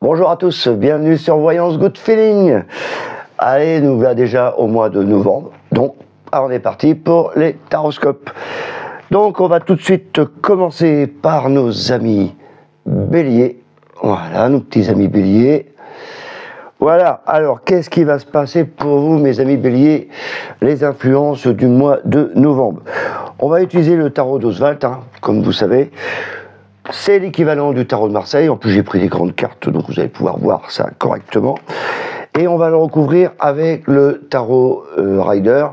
Bonjour à tous, bienvenue sur Voyance Good Feeling. Allez, nous voilà déjà au mois de novembre, donc on est parti pour les taroscopes. Donc on va tout de suite commencer par nos amis béliers. Voilà, nos petits amis béliers. Voilà, alors qu'est-ce qui va se passer pour vous mes amis béliers, les influences du mois de novembre? On va utiliser le tarot d'Oswald, comme vous savez. C'est l'équivalent du tarot de Marseille, en plus j'ai pris des grandes cartes, donc vous allez pouvoir voir ça correctement. Et on va le recouvrir avec le tarot Rider,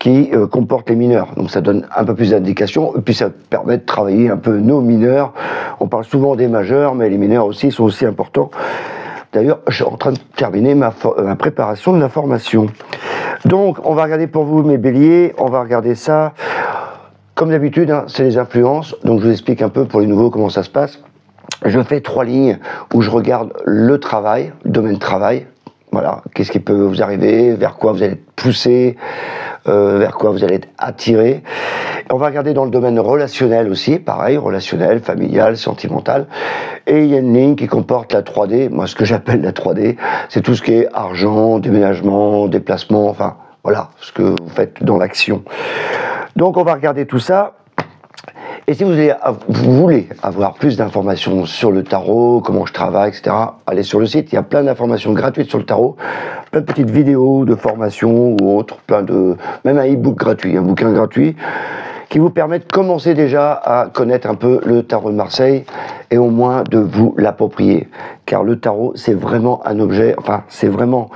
qui comporte les mineurs. Donc ça donne un peu plus d'indications, et puis ça permet de travailler un peu nos mineurs. On parle souvent des majeurs, mais les mineurs aussi sont aussi importants. D'ailleurs, je suis en train de terminer ma préparation de la formation. Donc, on va regarder pour vous mes béliers, on va regarder ça. Comme d'habitude, c'est les influences, donc je vous explique un peu pour les nouveaux comment ça se passe. Je fais 3 lignes où je regarde le travail, le domaine travail. Voilà, qu'est-ce qui peut vous arriver, vers quoi vous allez être poussé, vers quoi vous allez être attiré. On va regarder dans le domaine relationnel aussi, pareil, relationnel, familial, sentimental. Et il y a une ligne qui comporte la 3D, moi ce que j'appelle la 3D, c'est tout ce qui est argent, déménagement, déplacement, enfin voilà, ce que vous faites dans l'action. Donc on va regarder tout ça. Et si vous voulez avoir plus d'informations sur le tarot, comment je travaille, etc., allez sur le site, il y a plein d'informations gratuites sur le tarot, plein de petites vidéos de formation ou autres, même un e-book gratuit, un bouquin gratuit, qui vous permet de commencer déjà à connaître un peu le tarot de Marseille et au moins de vous l'approprier. Car le tarot, c'est vraiment un objet, enfin, c'est vraiment...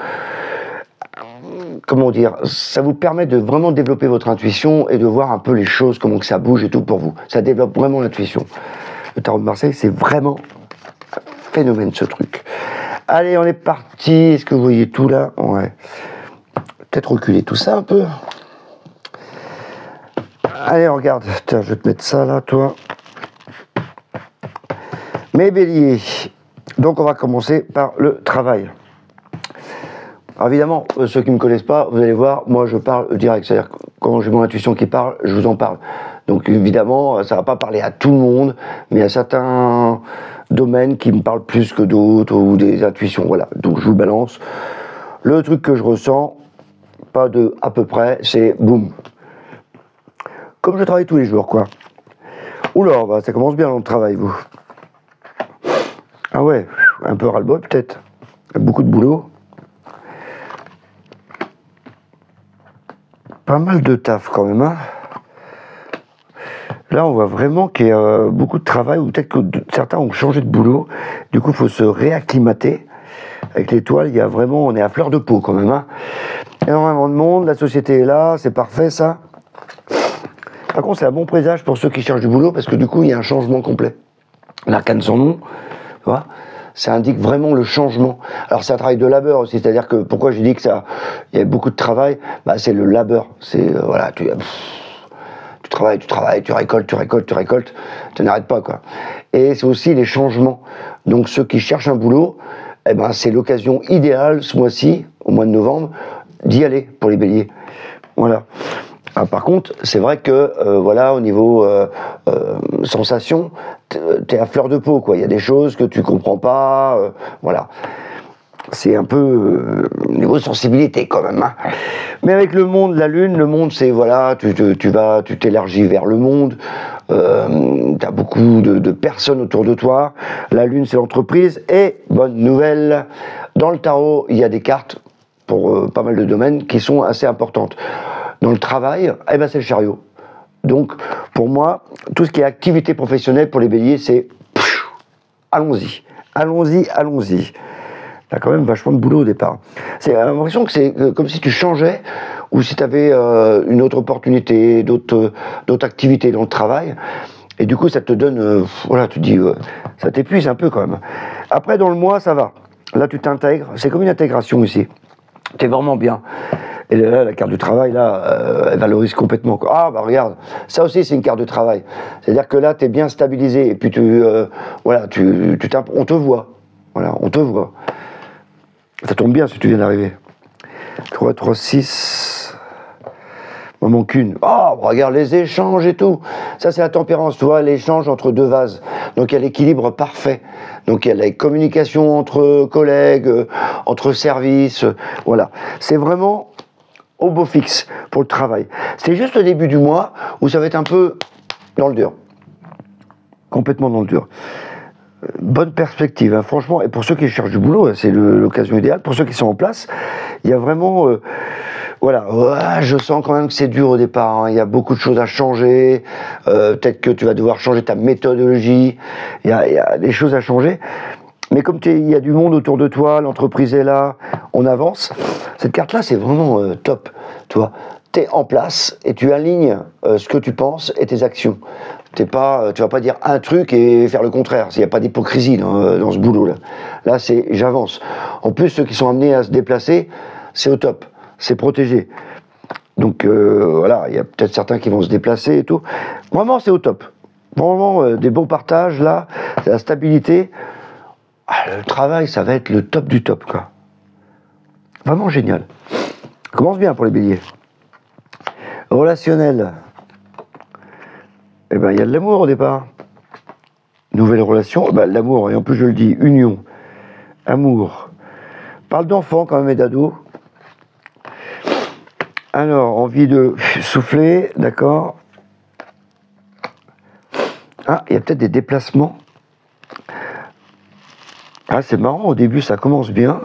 Comment dire, ça vous permet de vraiment développer votre intuition et de voir un peu les choses, comment que ça bouge et tout pour vous. Ça développe vraiment l'intuition. Le tarot de Marseille, c'est vraiment un phénomène ce truc. Allez, on est parti. Est-ce que vous voyez tout là? Ouais. Peut-être reculer tout ça un peu. Allez, regarde. Tiens, je vais te mettre ça là, toi. Mes béliers. Donc, on va commencer par le travail. Alors évidemment, ceux qui ne me connaissent pas, vous allez voir, moi je parle direct, c'est-à-dire que quand j'ai mon intuition qui parle, je vous en parle. Donc évidemment, ça ne va pas parler à tout le monde, mais il y a certains domaines qui me parlent plus que d'autres, ou des intuitions, voilà. Donc je vous balance. Le truc que je ressens, pas de à peu près, c'est boum. Comme je travaille tous les jours, quoi. Oula, bah, ça commence bien dans le travail, vous. Ah ouais, un peu ras-le-bol peut-être. Beaucoup de boulot. Pas mal de taf quand même, Là, on voit vraiment qu'il y a beaucoup de travail, ou peut-être que certains ont changé de boulot. Du coup, il faut se réacclimater. Avec l'étoile, il y a vraiment, on est à fleur de peau quand même, Énormément de monde, la société est là, c'est parfait ça. Par contre, c'est un bon présage pour ceux qui cherchent du boulot, parce que du coup, il y a un changement complet. L'arcane sans nom, tu vois, ça indique vraiment le changement. Alors c'est un travail de labeur aussi, c'est-à-dire que pourquoi j'ai dit que ça, il y a beaucoup de travail, bah c'est le labeur, c'est voilà, tu travailles, tu récoltes, tu n'arrêtes pas quoi. Et c'est aussi les changements. Donc ceux qui cherchent un boulot, eh ben c'est l'occasion idéale ce mois-ci, au mois de novembre, d'y aller pour les béliers. Voilà. Ah, par contre, c'est vrai que voilà, au niveau sensation, t'es à fleur de peau, quoi. Il y a des choses que tu comprends pas, voilà. C'est un peu niveau sensibilité quand même. Mais avec le monde, la lune, le monde, c'est voilà, tu t'élargis vers le monde. T'as beaucoup de personnes autour de toi. La lune, c'est l'entreprise. Et bonne nouvelle, dans le tarot, il y a des cartes pour pas mal de domaines qui sont assez importantes. Dans le travail, eh ben c'est le chariot. Donc, pour moi, tout ce qui est activité professionnelle pour les béliers, c'est allons-y, allons-y, allons-y. T'as quand même vachement de boulot au départ. C'est l'impression que c'est comme si tu changeais, ou si tu avais une autre opportunité, d'autres activités dans le travail. Et du coup, ça te donne, voilà, tu te dis, ça t'épuise un peu quand même. Après, dans le mois, ça va. Là, tu t'intègres. C'est comme une intégration ici. T'es vraiment bien. Et là, la carte du travail, là, elle valorise complètement. Ah, bah regarde, ça aussi, c'est une carte de travail. C'est-à-dire que là, tu es bien stabilisé. Et puis, voilà, on te voit. Voilà, on te voit. Ça tombe bien si tu viens d'arriver. 3, 3, 6. Il en manque une. Oh, regarde les échanges et tout. Ça, c'est la tempérance, tu vois, l'échange entre deux vases. Donc, il y a l'équilibre parfait. Donc, il y a la communication entre collègues, entre services. Voilà. C'est vraiment au beau fixe pour le travail. C'est juste le début du mois où ça va être un peu dans le dur. Complètement dans le dur. Bonne perspective, hein, franchement. Et pour ceux qui cherchent du boulot, c'est l'occasion idéale. Pour ceux qui sont en place, il y a vraiment... voilà, ouais, je sens quand même que c'est dur au départ. Hein. Il y a beaucoup de choses à changer. Peut-être que tu vas devoir changer ta méthodologie. Il y a des choses à changer. Mais comme il y a du monde autour de toi, l'entreprise est là, on avance. Cette carte-là, c'est vraiment top. Tu vois, tu es en place et tu alignes ce que tu penses et tes actions. Tu vas pas dire un truc et faire le contraire. Il n'y a pas d'hypocrisie dans ce boulot-là. Là, c'est j'avance. En plus, ceux qui sont amenés à se déplacer, c'est au top. C'est protégé. Donc voilà, il y a peut-être certains qui vont se déplacer et tout. Vraiment, c'est au top. Vraiment, des beaux partages là, la stabilité. Ah, le travail, ça va être le top du top, quoi. Vraiment génial. Ça commence bien pour les béliers. Relationnel. Eh ben, il y a de l'amour au départ. Nouvelle relation. Ben, l'amour, et en plus, je le dis, union. Amour. Parle d'enfants quand même et d'ados. Alors, envie de souffler, d'accord. Ah, il y a peut-être des déplacements. Ah, c'est marrant, au début, ça commence bien.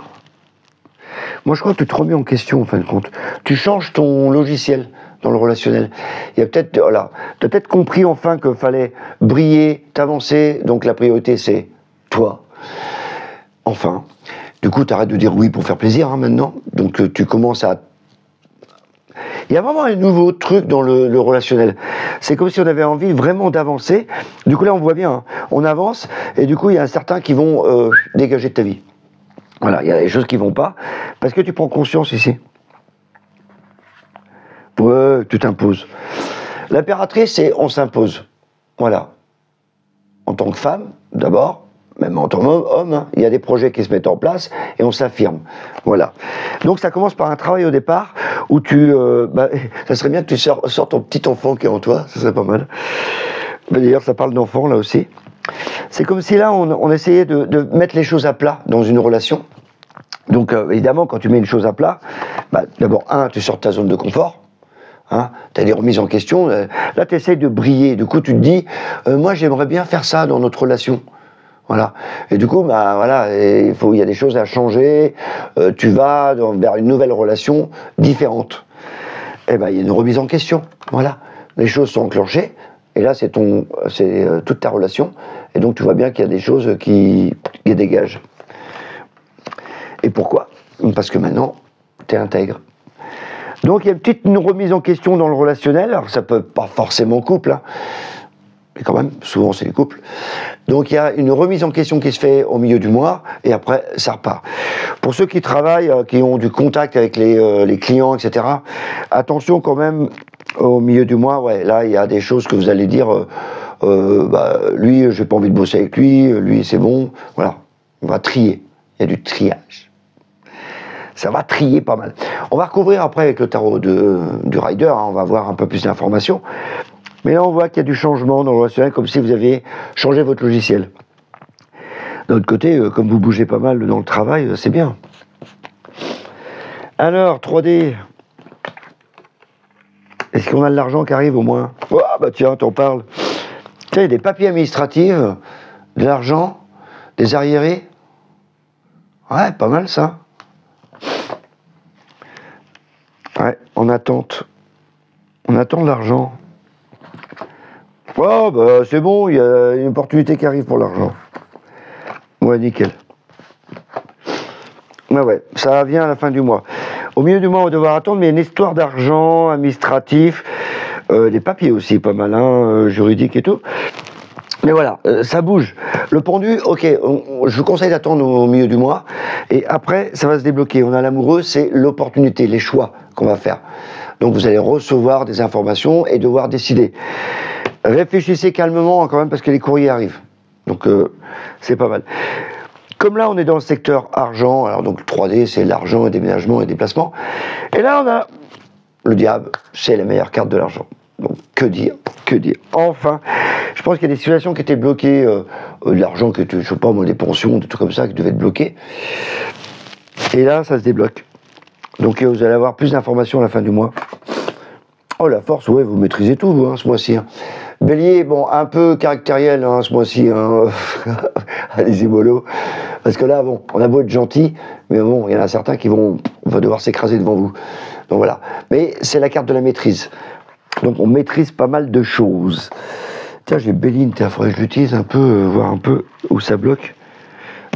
Moi, je crois que tu te remets en question, en fin de compte. Tu changes ton logiciel dans le relationnel. Il y a peut-être, voilà, tu as peut-être compris enfin qu'il fallait briller, t'avancer, donc la priorité, c'est toi. Enfin. Du coup, tu arrêtes de dire oui pour faire plaisir, hein, maintenant. Donc, tu commences à... Il y a vraiment un nouveau truc dans le relationnel. C'est comme si on avait envie vraiment d'avancer. Du coup, là, on voit bien, hein, on avance, et du coup, il y a certains qui vont dégager de ta vie. Voilà, il y a des choses qui vont pas, parce que tu prends conscience ici. Ouais, tu t'imposes. L'impératrice, c'est on s'impose. Voilà. En tant que femme, d'abord, même en tant qu'homme, hein, il y a des projets qui se mettent en place et on s'affirme. Voilà. Donc ça commence par un travail au départ où ça serait bien que tu sors ton petit enfant qui est en toi, ça serait pas mal. D'ailleurs, ça parle d'enfant là aussi. C'est comme si là, on essayait de mettre les choses à plat dans une relation. Donc évidemment, quand tu mets une chose à plat, d'abord, tu sors de ta zone de confort. Hein, tu as des remises en question. Là, tu essayes de briller. Du coup, tu te dis, moi, j'aimerais bien faire ça dans notre relation. Voilà. Et du coup, voilà, il y a des choses à changer. Tu vas vers une nouvelle relation différente. Et il y a une remise en question. Voilà. Les choses sont enclenchées. Et là, c'est toute ta relation. Et donc, tu vois bien qu'il y a des choses qui dégagent. Et pourquoi ? Parce que maintenant, tu es intègre. Donc, il y a une remise en question dans le relationnel. Alors, ça peut pas forcément couple, hein. Mais quand même, souvent, c'est les couples. Donc, il y a une remise en question qui se fait au milieu du mois, et après, ça repart. Pour ceux qui travaillent, qui ont du contact avec les clients, etc., attention quand même, au milieu du mois, ouais, là, il y a des choses que vous allez dire, lui, j'ai pas envie de bosser avec lui, c'est bon. Voilà, on va trier. Il y a du triage. Ça va trier pas mal. On va recouvrir après avec le tarot du rider, hein, on va avoir un peu plus d'informations. Mais là, on voit qu'il y a du changement dans le relationnel, comme si vous aviez changé votre logiciel. D'un autre côté, comme vous bougez pas mal dans le travail, c'est bien. Alors, 3D. Est-ce qu'on a de l'argent qui arrive au moins ? Oh, tiens, t'en parles. Tiens, il y a des papiers administratifs, de l'argent, des arriérés. Ouais, pas mal ça. Ouais, en attente. On attend de l'argent. Oh, c'est bon, il y a une opportunité qui arrive pour l'argent. Ouais, nickel. Ouais, ça vient à la fin du mois. Au milieu du mois, on va devoir attendre, mais une histoire d'argent, administratif, des papiers aussi, pas mal, hein, juridiques et tout. Mais voilà, ça bouge. Le pendu, ok, je vous conseille d'attendre au milieu du mois, et après, ça va se débloquer. On a l'amoureux, c'est l'opportunité, les choix qu'on va faire. Donc vous allez recevoir des informations et devoir décider. Réfléchissez calmement quand même parce que les courriers arrivent. Donc c'est pas mal. Comme là on est dans le secteur argent, alors donc 3D c'est l'argent et déménagement et déplacement. Et là on a le diable, c'est la meilleure carte de l'argent. Donc, que dire, que dire. Enfin, je pense qu'il y a des situations qui étaient bloquées, de l'argent, je sais pas moi, des pensions, des trucs comme ça, qui devaient être bloqués. Et là, ça se débloque. Donc, vous allez avoir plus d'informations à la fin du mois. Oh, la force, ouais, vous maîtrisez tout, vous, hein, ce mois-ci. Hein. Bélier, bon, un peu caractériel, hein, ce mois-ci. Hein. Allez-y, mollo. Parce que là, bon, on a beau être gentil, mais bon, il y en a certains qui on va devoir s'écraser devant vous. Donc voilà. Mais c'est la carte de la maîtrise. Donc on maîtrise pas mal de choses. Tiens, j'ai Béline, il faudrait que je l'utilise un peu, voir un peu où ça bloque.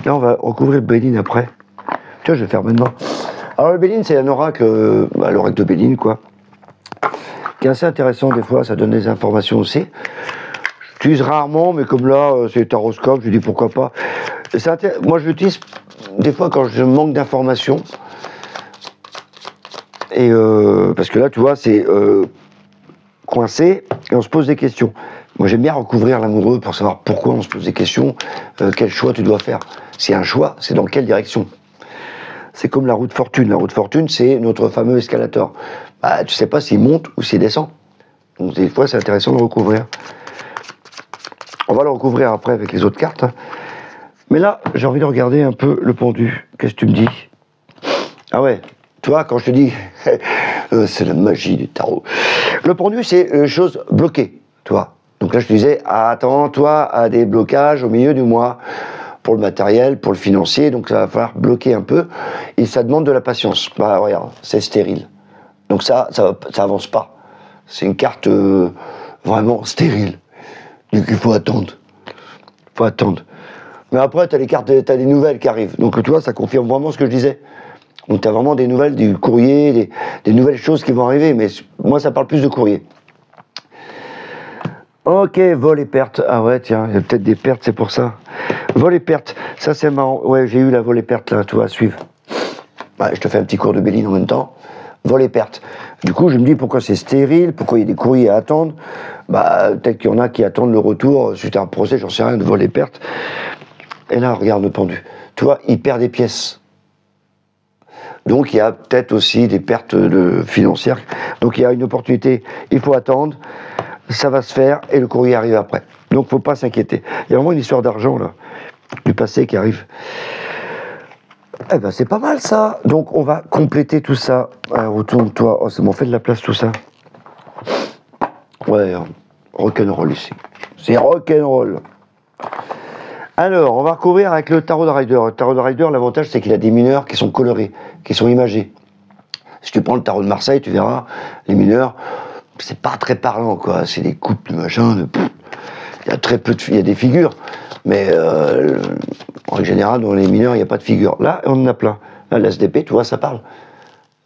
Là, on va recouvrir le Béline après. Tiens, je vais faire maintenant. Alors le Béline, c'est un oracle, l'oracle de Béline, quoi. Qui est assez intéressant des fois, ça donne des informations aussi. J'utilise rarement, mais comme là, c'est taroscope, je dis pourquoi pas. Moi, je l'utilise des fois quand je manque d'informations. Et parce que là, tu vois, c'est coincé et on se pose des questions. Moi, j'aime bien recouvrir l'amoureux pour savoir pourquoi on se pose des questions, quel choix tu dois faire. S'il y a un choix, c'est dans quelle direction. C'est comme la roue de fortune. La roue de fortune, c'est notre fameux escalator. Bah, tu sais pas s'il monte ou s'il descend. Donc, des fois, c'est intéressant de le recouvrir. On va le recouvrir après avec les autres cartes. Mais là, j'ai envie de regarder un peu le pendu. Qu'est-ce que tu me dis? Ah ouais, tu vois, quand je te dis, c'est la magie du tarot. Le pendu, c'est chose bloquée, tu vois. Donc là, je te disais, attends-toi à des blocages au milieu du mois pour le matériel, pour le financier. Donc ça va falloir bloquer un peu. Et ça demande de la patience. Bah, regarde, c'est stérile. Donc ça avance pas. C'est une carte vraiment stérile. Donc il faut attendre. Faut attendre. Mais après, tu as les cartes, tu as des nouvelles qui arrivent. Donc tu vois, ça confirme vraiment ce que je disais. Donc tu as vraiment des nouvelles du courrier, des nouvelles choses qui vont arriver. Mais moi, ça parle plus de courrier. Ok, vol et perte. Ah ouais, tiens, il y a peut-être des pertes, c'est pour ça. Vol et perte, ça c'est marrant. Ouais, j'ai eu la vol et perte là, tu vois, à suivre. Ouais, je te fais un petit cours de Béline en même temps. Vol et perte. Du coup, je me dis pourquoi c'est stérile, pourquoi il y a des courriers à attendre. Bah, peut-être qu'il y en a qui attendent le retour suite à un procès, j'en sais rien, de vol et perte. Et là, regarde le pendu. Tu vois, il perd des pièces. Donc, il y a peut-être aussi des pertes financières. Donc, il y a une opportunité. Il faut attendre. Ça va se faire et le courrier arrive après. Donc, faut pas s'inquiéter. Il y a vraiment une histoire d'argent, là, du passé qui arrive. Eh ben, c'est pas mal, ça. Donc, on va compléter tout ça. Alors, retourne-toi. Oh, c'est bon, fait de la place, tout ça. Ouais, rock'n'roll ici. C'est rock'n'roll. Alors, on va recouvrir avec le tarot de Rider. Le tarot de Rider, l'avantage, c'est qu'il a des mineurs qui sont colorés, qui sont imagés. Si tu prends le tarot de Marseille, tu verras, les mineurs, c'est pas très parlant, quoi. C'est des coupes, de machin. Il y a très peu il y a des figures, mais en règle générale, dans les mineurs, il n'y a pas de figures. Là, on en a plein. Là, l'ASDP, tu vois, ça parle.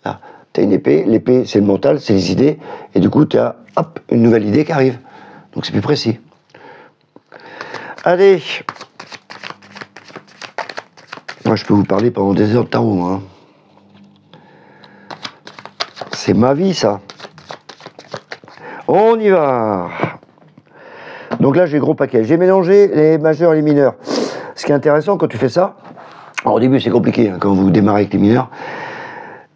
Là, tu as une épée. L'épée, c'est le mental, c'est les idées. Et du coup, tu as, hop, une nouvelle idée qui arrive. Donc, c'est plus précis. Allez. Moi, je peux vous parler pendant des heures de tarot, hein. C'est ma vie, ça. On y va. Donc là, j'ai gros paquet. J'ai mélangé les majeurs et les mineurs. Ce qui est intéressant quand tu fais ça, alors, au début, c'est compliqué hein, quand vous démarrez avec les mineurs.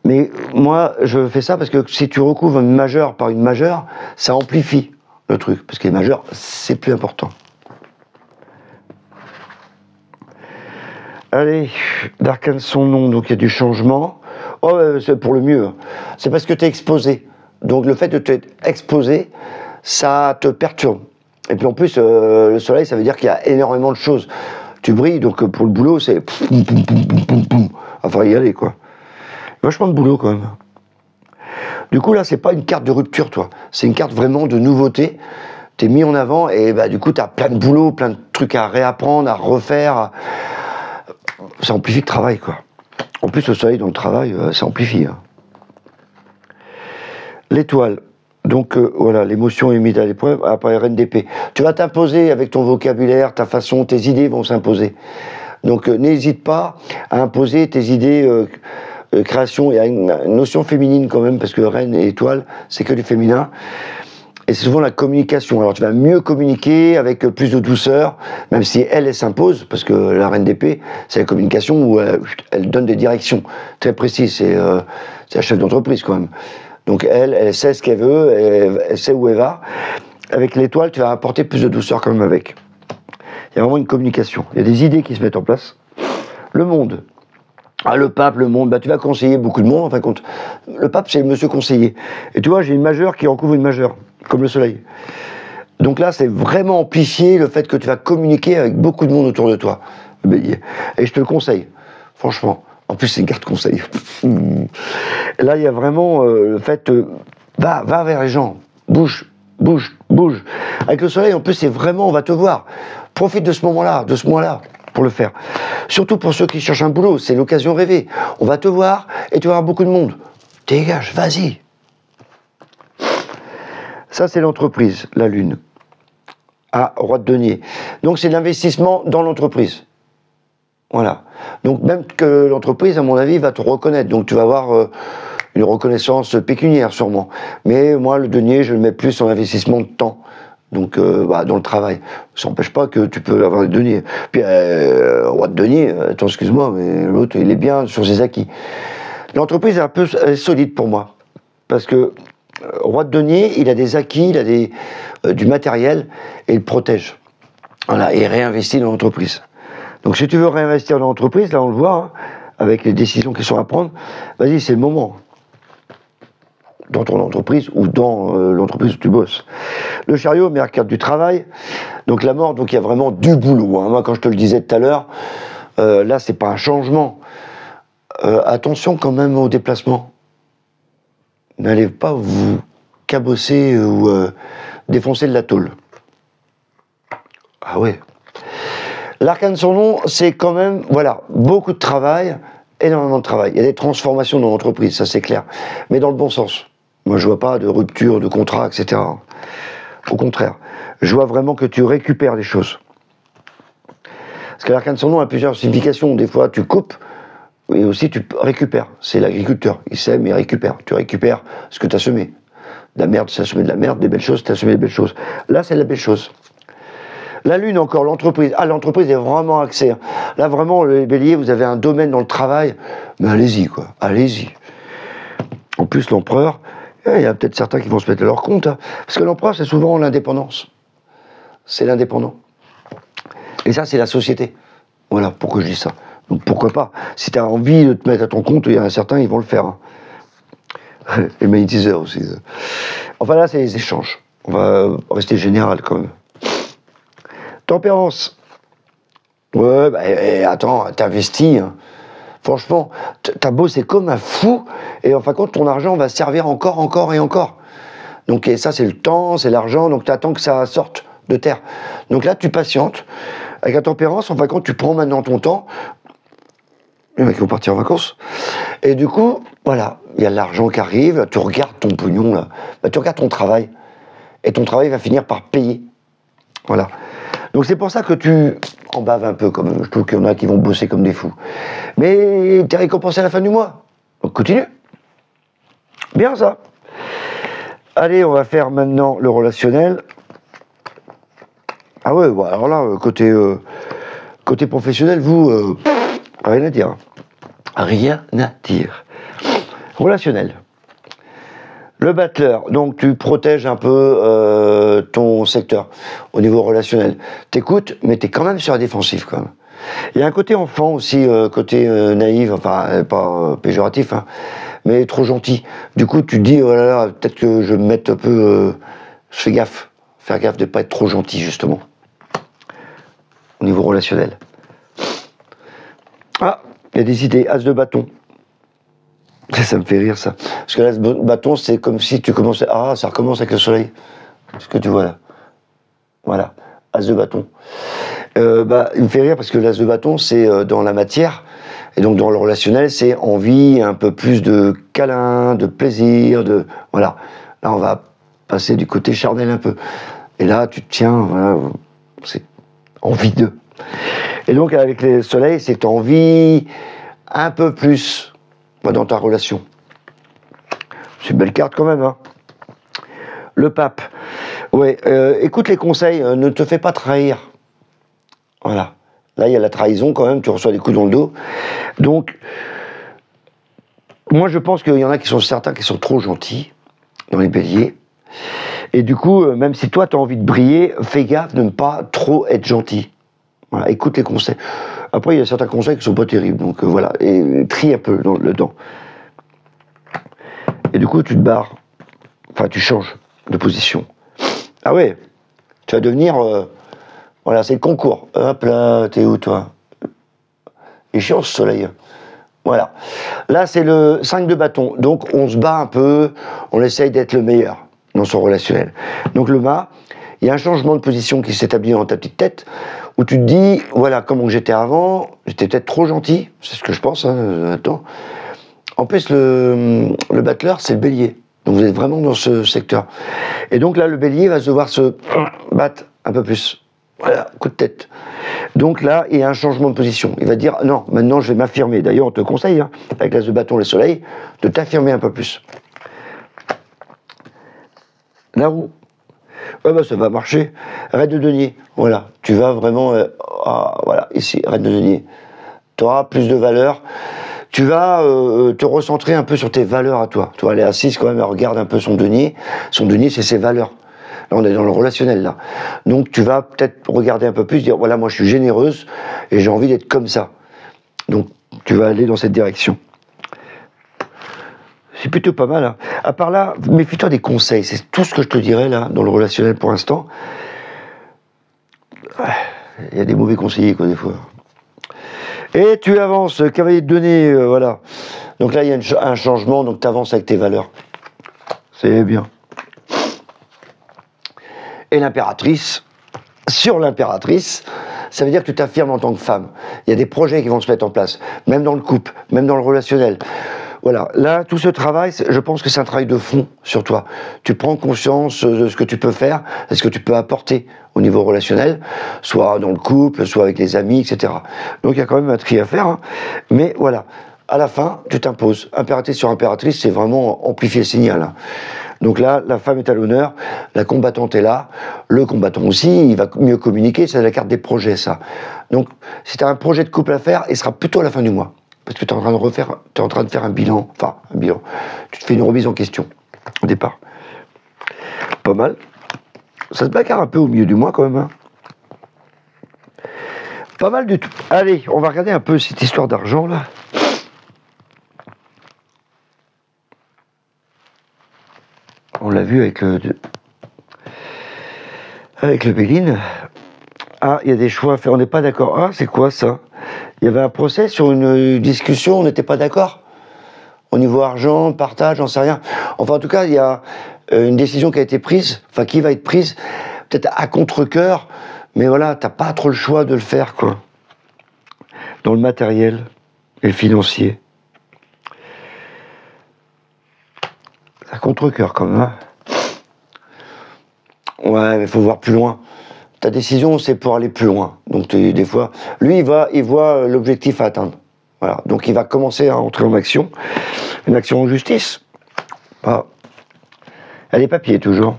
Mais moi, je fais ça parce que si tu recouvres une majeure par une majeure, ça amplifie le truc. Parce que les majeurs, c'est plus important. Allez, d'arcane son nom, donc il y a du changement. Oh, c'est pour le mieux. C'est parce que tu es exposé. Donc le fait de t'être exposé, ça te perturbe. Et puis en plus, le soleil, ça veut dire qu'il y a énormément de choses. Tu brilles, donc pour le boulot, c'est poum, poum, poum, poum, poum, poum. Enfin, y aller, quoi. Vachement de boulot, quand même. Du coup, là, c'est pas une carte de rupture, toi. C'est une carte vraiment de nouveauté. T'es mis en avant et bah, du coup, t'as plein de boulot, plein de trucs à réapprendre, à refaire. Ça amplifie le travail, quoi. En plus, le soleil dans le travail, ça amplifie. Hein. L'étoile. Donc, voilà, l'émotion est mise à l'épreuve. Après, reine d'épée. Tu vas t'imposer avec ton vocabulaire, ta façon, tes idées vont s'imposer. Donc, n'hésite pas à imposer tes idées, création. Il y a une notion féminine quand même, parce que reine et étoile, c'est que du féminin. Et c'est souvent la communication. Alors tu vas mieux communiquer avec plus de douceur, même si elle s'impose, parce que la reine d'épée, c'est la communication où elle donne des directions très précises. C'est la chef d'entreprise quand même. Donc elle sait ce qu'elle veut, elle sait où elle va. Avec l'étoile, tu vas apporter plus de douceur quand même avec. Il y a vraiment une communication. Il y a des idées qui se mettent en place. Le monde. Ah, le pape, le monde, bah, tu vas conseiller beaucoup de monde, en fin de compte. Le pape, c'est le monsieur conseiller. Et tu vois, j'ai une majeure qui recouvre une majeure, comme le soleil. Donc là, c'est vraiment amplifier le fait que tu vas communiquer avec beaucoup de monde autour de toi. Et je te le conseille, franchement. En plus, c'est une carte conseil. Là, il y a vraiment le fait, va vers les gens, bouge. Avec le soleil, en plus, c'est vraiment, on va te voir. Profite de ce moment-là, pour le faire. Surtout pour ceux qui cherchent un boulot, c'est l'occasion rêvée. On va te voir et tu vas avoir beaucoup de monde. Dégage, vas-y. Ça, c'est l'entreprise, la lune. Ah, roi de denier. Donc, c'est l'investissement dans l'entreprise. Voilà. Donc, même que l'entreprise, à mon avis, va te reconnaître. Donc, tu vas avoir une reconnaissance pécuniaire, sûrement. Mais moi, le denier, je le mets plus en investissement de temps. Donc, dans le travail. Ça n'empêche pas que tu peux avoir des deniers. Puis, roi de denier, attends, excuse-moi, mais l'autre, il est bien sur ses acquis. L'entreprise est un peu solide pour moi. Parce que roi de denier, il a des acquis, il a du matériel, et il protège. Voilà, et il réinvestit dans l'entreprise. Donc, si tu veux réinvestir dans l'entreprise, là, on le voit, hein, avec les décisions qui sont à prendre, vas-y, c'est le moment. Dans ton entreprise ou dans l'entreprise où tu bosses. Le chariot, meilleure carte du travail. Donc la mort, donc il y a vraiment du boulot. Hein. Moi, quand je te le disais tout à l'heure, là, c'est pas un changement. Attention quand même au déplacement. N'allez pas vous cabosser ou défoncer de la tôle. Ah ouais. L'arcane sans nom, c'est quand même, voilà, beaucoup de travail, énormément de travail. Il y a des transformations dans l'entreprise, ça c'est clair. Mais dans le bon sens. Moi, je vois pas de rupture, de contrat, etc. Au contraire, je vois vraiment que tu récupères les choses. Parce que l'arcane sans nom a plusieurs significations. Des fois, tu coupes, et aussi tu récupères. C'est l'agriculteur. Il sème, il récupère. Tu récupères ce que tu as semé. De la merde, tu as semé de la merde. Des belles choses, tu as semé des belles choses. Là, c'est la belle chose. La lune encore, l'entreprise. Ah, l'entreprise est vraiment axée. Là, vraiment, les béliers, vous avez un domaine dans le travail. Mais allez-y, quoi. Allez-y. En plus, l'empereur, il y a peut-être certains qui vont se mettre à leur compte. Hein, parce que l'empereur, c'est souvent l'indépendance. C'est l'indépendant. Et ça, c'est la société. Voilà pourquoi je dis ça. Donc pourquoi pas. Si tu as envie de te mettre à ton compte, il y en a certains, ils vont le faire. Hein. Les magnétiseurs aussi. Enfin là, c'est les échanges. On va rester général quand même. Tempérance. Ouais, bah, attends, t'investis. Hein. Franchement, t'as bossé comme un fou, et en fin de compte, ton argent va servir encore et encore. Donc, et ça, c'est le temps, c'est l'argent, donc t'attends que ça sorte de terre. Donc là, tu patientes. Avec la tempérance, en fin de compte, tu prends maintenant ton temps. Les mecs vont partir en vacances. Et du coup, voilà, il y a l'argent qui arrive, là, tu regardes ton pognon, là. Bah, tu regardes ton travail. Et ton travail va finir par payer. Voilà. Donc c'est pour ça que tu en baves un peu quand même. Je trouve qu'il y en a qui vont bosser comme des fous. Mais tu es récompensé à la fin du mois. Donc continue. Bien ça. Allez, on va faire maintenant le relationnel. Ah ouais, bon, alors là, côté professionnel, vous, rien à dire. Rien à dire. Relationnel. Le battleur, donc tu protèges un peu ton secteur au niveau relationnel. T'écoutes, mais t'es quand même sur la défensive quand même. Il y a un côté enfant aussi, côté naïf, enfin pas péjoratif, hein, mais trop gentil. Du coup, tu te dis, oh là là, peut-être que je me mette un peu... je fais gaffe. Faire gaffe de ne pas être trop gentil, justement. Au niveau relationnel. Ah, il y a des idées. As de bâton. Ça me fait rire, ça. Parce que l'as de bâton, c'est comme si tu commençais... Ah, ça recommence avec le soleil. Ce que tu vois là. Voilà. As de bâton. Il me fait rire parce que l'as de bâton, c'est dans la matière. Et donc, dans le relationnel, c'est envie, un peu plus de câlin, de plaisir, de... Voilà. Là, on va passer du côté charnel un peu. Et là, tu te tiens, voilà, c'est envie de. Et donc, avec le soleil, c'est envie un peu plus dans ta relation. C'est une belle carte quand même, hein. Le pape. Ouais, écoute les conseils, ne te fais pas trahir. Voilà. Là, il y a la trahison quand même, tu reçois des coups dans le dos. Donc, moi, je pense qu'il y en a qui sont certains qui sont trop gentils. dans les béliers. Et du coup, même si toi, tu as envie de briller, fais gaffe de ne pas trop être gentil. Voilà, écoute les conseils. Après, il y a certains conseils qui sont pas terribles, donc voilà, et trie un peu dedans. Et du coup, tu te barres. Enfin, tu changes de position. Ah ouais, tu vas devenir... voilà, c'est le concours. Hop là, t'es où, toi? Il est chiant, ce soleil. Voilà. Là, c'est le 5 de bâton. Donc, on se bat un peu, on essaye d'être le meilleur dans son relationnel. Donc, le mât, il y a un changement de position qui s'établit dans ta petite tête, où tu te dis, voilà, comment j'étais avant, j'étais peut-être trop gentil, c'est ce que je pense, hein, attends. En plus, le battleur, c'est le bélier. Donc, vous êtes vraiment dans ce secteur. Et donc, là, le bélier va devoir se battre un peu plus. Voilà, coup de tête. Donc là, il y a un changement de position. Il va dire, non, maintenant je vais m'affirmer. D'ailleurs, on te conseille, hein, avec l'as de bâton et le soleil, de t'affirmer un peu plus. La roue. Ouais, bah ça va marcher. Reine de denier. Voilà, tu vas vraiment... voilà, ici, reine de denier. Tu auras plus de valeur. Tu vas te recentrer un peu sur tes valeurs à toi. Tu vas aller assise quand même, elle regarde un peu son denier. Son denier, c'est ses valeurs. Là, on est dans le relationnel, là. Donc, tu vas peut-être regarder un peu plus, dire, voilà, moi, je suis généreuse et j'ai envie d'être comme ça. Donc, tu vas aller dans cette direction. C'est plutôt pas mal, hein. À part là, méfie-toi des conseils. C'est tout ce que je te dirais, là, dans le relationnel pour l'instant. Il y a des mauvais conseillers, quoi, des fois. Et tu avances, cavalier de denier, voilà. Donc là, il y a un changement, donc tu avances avec tes valeurs. C'est bien. Et l'impératrice, sur l'impératrice, ça veut dire que tu t'affirmes en tant que femme. Il y a des projets qui vont se mettre en place, même dans le couple, même dans le relationnel. Voilà, là, tout ce travail, je pense que c'est un travail de fond sur toi. Tu prends conscience de ce que tu peux faire, de ce que tu peux apporter au niveau relationnel, soit dans le couple, soit avec les amis, etc. Donc il y a quand même un tri à faire, hein. Mais voilà, à la fin, tu t'imposes. Impératrice sur impératrice, c'est vraiment amplifier le signal, hein. Donc là, la femme est à l'honneur, la combattante est là, le combattant aussi, il va mieux communiquer, c'est la carte des projets, ça. Donc, si tu as un projet de couple à faire, il sera plutôt à la fin du mois. Parce que tu es en train de faire un bilan, tu te fais une remise en question, au départ. Pas mal. Ça se bagarre un peu au milieu du mois, quand même, hein. Pas mal du tout. Allez, on va regarder un peu cette histoire d'argent, là. On l'a vu avec le Béline. Ah, il y a des choix à faire, on n'est pas d'accord. Ah, c'est quoi ça? Il y avait un procès sur une discussion, on n'était pas d'accord? Au niveau argent, partage, j'en sais rien. Enfin, en tout cas, il y a une décision qui a été prise, enfin qui va être prise, peut-être à contre-cœur, mais voilà, t'as pas trop le choix de le faire, quoi. Dans le matériel et le financier. À contre-cœur, quand même, hein. Ouais, mais il faut voir plus loin. Ta décision, c'est pour aller plus loin. Donc, des fois, lui, il voit l'objectif à atteindre. Voilà. Donc, il va commencer à entrer en action. Une action en justice. Ah. Elle est papier, toujours.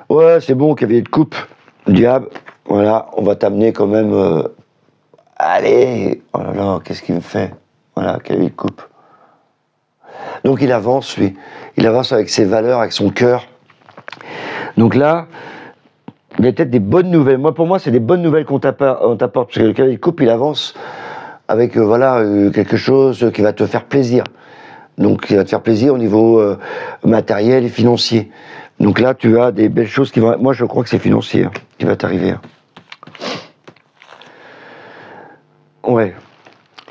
Ouais, c'est bon, cavalier de coupe. Diable. Voilà, on va t'amener quand même... Allez. Oh là là, qu'est-ce qu'il me fait? Voilà, cavalier de coupe. Donc, il avance, lui. Il avance avec ses valeurs, avec son cœur. Donc là... Il y a peut-être des bonnes nouvelles. Pour moi, c'est des bonnes nouvelles qu'on t'apporte. Parce que le cavalier de coupe, il avance avec quelque chose qui va te faire plaisir. Donc, qui va te faire plaisir au niveau matériel et financier. Donc là, tu as des belles choses qui vont... Moi, je crois que c'est financier, hein, qui va t'arriver, hein. Ouais.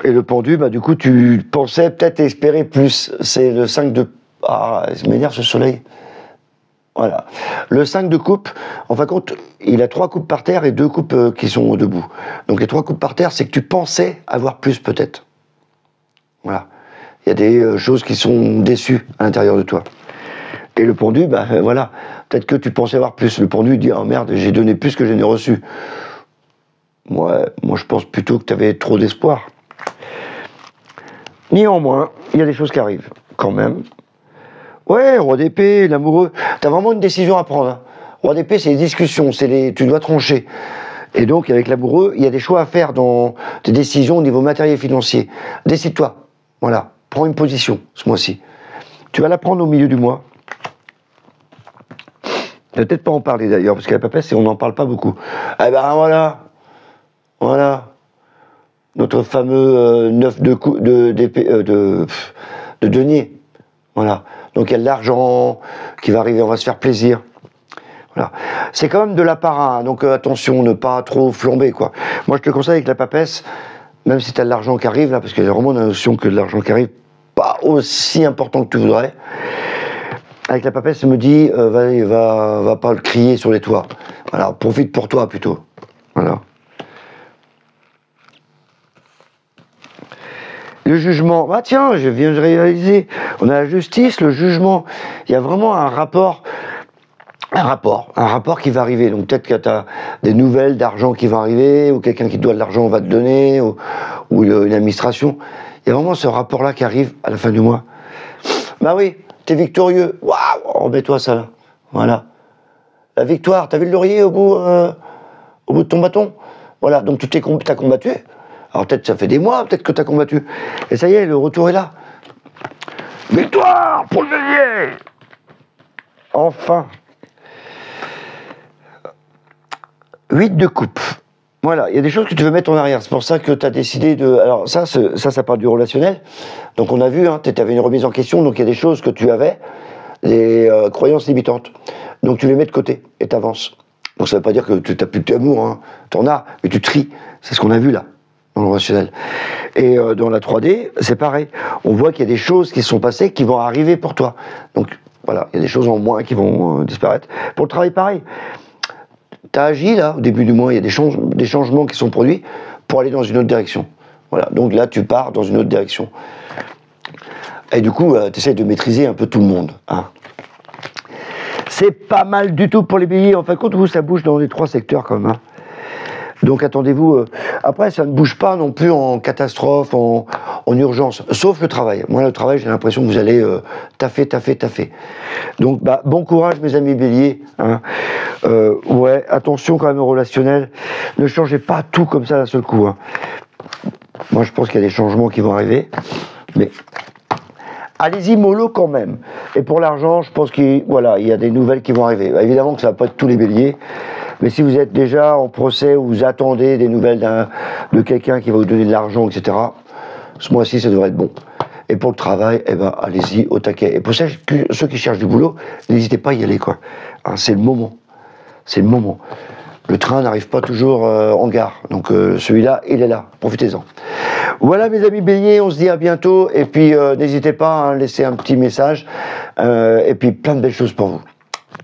Et le pendu, du coup, tu pensais peut-être espérer plus. C'est le 5 de... Ah, il m'énerve ce soleil. Voilà. Le 5 de coupe, en fin de compte, il a 3 coupes par terre et 2 coupes qui sont debout. Donc les 3 coupes par terre, c'est que tu pensais avoir plus peut-être. Voilà. Il y a des choses qui sont déçues à l'intérieur de toi. Et le pendu, voilà. Peut-être que tu pensais avoir plus. Le pendu dit, oh merde, j'ai donné plus que je n'ai reçu. Moi, je pense plutôt que tu avais trop d'espoir. Néanmoins, il y a des choses qui arrivent, quand même. Ouais, roi d'épée, l'amoureux. T'as vraiment une décision à prendre, hein. Roi d'épée, c'est les discussions, tu dois trancher. Et donc, avec l'amoureux, il y a des choix à faire dans tes décisions au niveau matériel et financier. Décide-toi. Voilà. Prends une position, ce mois-ci. Tu vas la prendre au milieu du mois. Je vais peut-être pas en parler d'ailleurs, parce que la papesse, on n'en parle pas beaucoup. Eh ben voilà, notre fameux 9 de denier. Voilà. Donc il y a de l'argent qui va arriver, on va se faire plaisir. Voilà. C'est quand même de l'apparat, hein, donc attention, ne pas trop flamber, quoi. Moi, je te conseille avec la papesse, même si tu as de l'argent qui arrive, là, parce qu'il y a vraiment la notion que de l'argent qui arrive, pas aussi important que tu voudrais. Avec la papesse, elle me dit, va pas le crier sur les toits. Voilà, profite pour toi, plutôt. Voilà. Le jugement, bah tiens, je viens de réaliser, on a la justice, le jugement, il y a vraiment un rapport qui va arriver. Donc peut-être que tu as des nouvelles d'argent qui vont arriver, ou quelqu'un qui doit de l'argent va te donner, ou une administration. Il y a vraiment ce rapport-là qui arrive à la fin du mois. Bah oui, t'es victorieux, waouh, remets-toi ça là. Voilà. La victoire, t'as vu le laurier au bout de ton bâton? Voilà, donc t'as combattu. Alors peut-être ça fait des mois, peut-être que t'as combattu. Et ça y est, le retour est là. Victoire pour le denier. Enfin. 8 de coupe. Voilà, il y a des choses que tu veux mettre en arrière. C'est pour ça que tu as décidé de... Alors ça part du relationnel. Donc on a vu, hein, tu avais une remise en question, donc il y a des choses que tu avais, des croyances limitantes. Donc tu les mets de côté et tu avances. Donc ça ne veut pas dire que tu n'as plus d'amour, hein. Tu en as, mais tu tries. C'est ce qu'on a vu là, dans le relationnel. Et dans la 3D, c'est pareil. On voit qu'il y a des choses qui sont passées qui vont arriver pour toi. Donc voilà, il y a des choses en moins qui vont disparaître. Pour le travail, pareil. Tu as agi là, au début du mois, il y a des changements qui sont produits pour aller dans une autre direction. Voilà, donc là tu pars dans une autre direction. Et du coup, tu essaies de maîtriser un peu tout le monde. Hein. C'est pas mal du tout pour les béliers. En fin de compte, vous, ça bouge dans les 3 secteurs quand même. Hein. Donc attendez-vous. Après, ça ne bouge pas non plus en catastrophe, en urgence, sauf le travail. Moi, le travail, j'ai l'impression que vous allez taffer. Donc, bon courage, mes amis béliers. Hein. Ouais, attention quand même au relationnel. Ne changez pas tout comme ça d'un seul coup. Hein. Moi, je pense qu'il y a des changements qui vont arriver. Mais allez-y mollo quand même. Et pour l'argent, je pense qu'il y a des nouvelles qui vont arriver. Bah, évidemment que ça ne va pas être tous les béliers. Mais si vous êtes déjà en procès ou vous attendez des nouvelles de quelqu'un qui va vous donner de l'argent, etc., ce mois-ci, ça devrait être bon. Et pour le travail, allez-y au taquet. Et pour ceux qui cherchent du boulot, n'hésitez pas à y aller, quoi. Hein, c'est le moment. C'est le moment. Le train n'arrive pas toujours en gare. Donc celui-là, il est là. Profitez-en. Voilà, mes amis béliers, on se dit à bientôt. Et puis, n'hésitez pas à laisser un petit message. Et puis, plein de belles choses pour vous.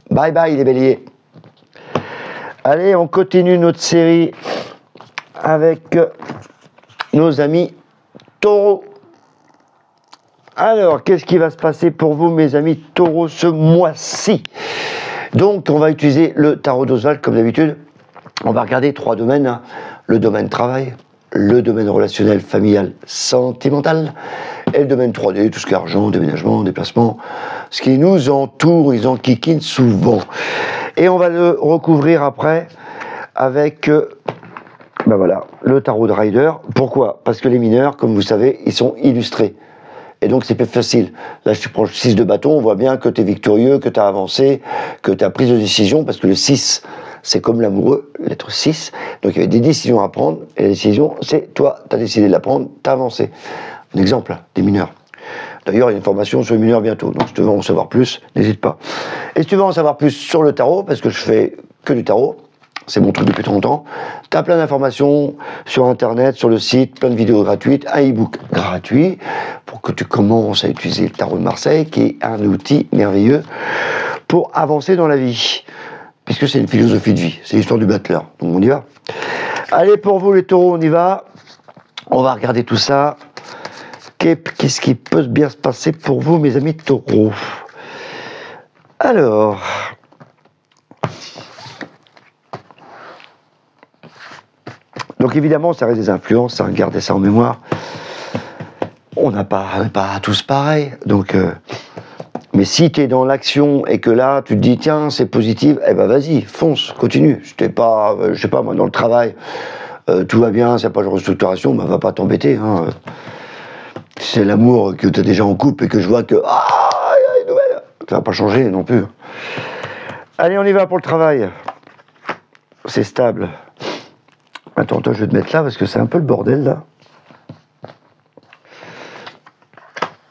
Bye bye, les béliers. Allez, on continue notre série avec nos amis taureaux. Alors, qu'est-ce qui va se passer pour vous, mes amis taureaux, ce mois-ci? Donc, on va utiliser le tarot d'Oswald, comme d'habitude. On va regarder 3 domaines. Hein. Le domaine travail, le domaine relationnel, familial, sentimental, et le domaine 3D, tout ce qui est argent, déménagement, déplacement, ce qui nous entoure, ils enquiquinent souvent. Et on va le recouvrir après avec le tarot de Rider. Pourquoi? Parce que les mineurs, comme vous savez, ils sont illustrés. Et donc c'est plus facile. Là, je prends le 6 de bâton, on voit bien que tu es victorieux, que tu as avancé, que tu as pris de décision, parce que le 6, c'est comme l'amoureux, lettre 6. Donc il y avait des décisions à prendre, et la décision, c'est toi, tu as décidé de la prendre, tu as avancé. Un exemple, des mineurs. D'ailleurs, il y a une formation sur les mineurs bientôt, donc si tu veux en savoir plus, n'hésite pas. Et si tu veux en savoir plus sur le tarot, parce que je fais que du tarot, c'est mon truc depuis trop longtemps, tu as plein d'informations sur Internet, sur le site, plein de vidéos gratuites, un e-book gratuit pour que tu commences à utiliser le tarot de Marseille, qui est un outil merveilleux pour avancer dans la vie, puisque c'est une philosophie de vie, c'est l'histoire du battleur, donc on y va. Allez, pour vous les taureaux, on y va, on va regarder tout ça. Qu'est-ce qui peut bien se passer pour vous, mes amis taureaux? Alors, donc évidemment, ça reste des influences, hein, gardez ça en mémoire. On n'est pas tous pareils, donc... mais si tu es dans l'action et que là, tu te dis, tiens, c'est positif, eh ben vas-y, fonce, continue. Je sais pas, moi, dans le travail, tout va bien, c'est pas de restructuration, ben va pas t'embêter, hein. C'est l'amour que tu as déjà en couple et que je vois que, il y a une nouvelle, ça va pas changer non plus. Allez, on y va pour le travail. C'est stable. Attends, toi, je vais te mettre là parce que c'est un peu le bordel là.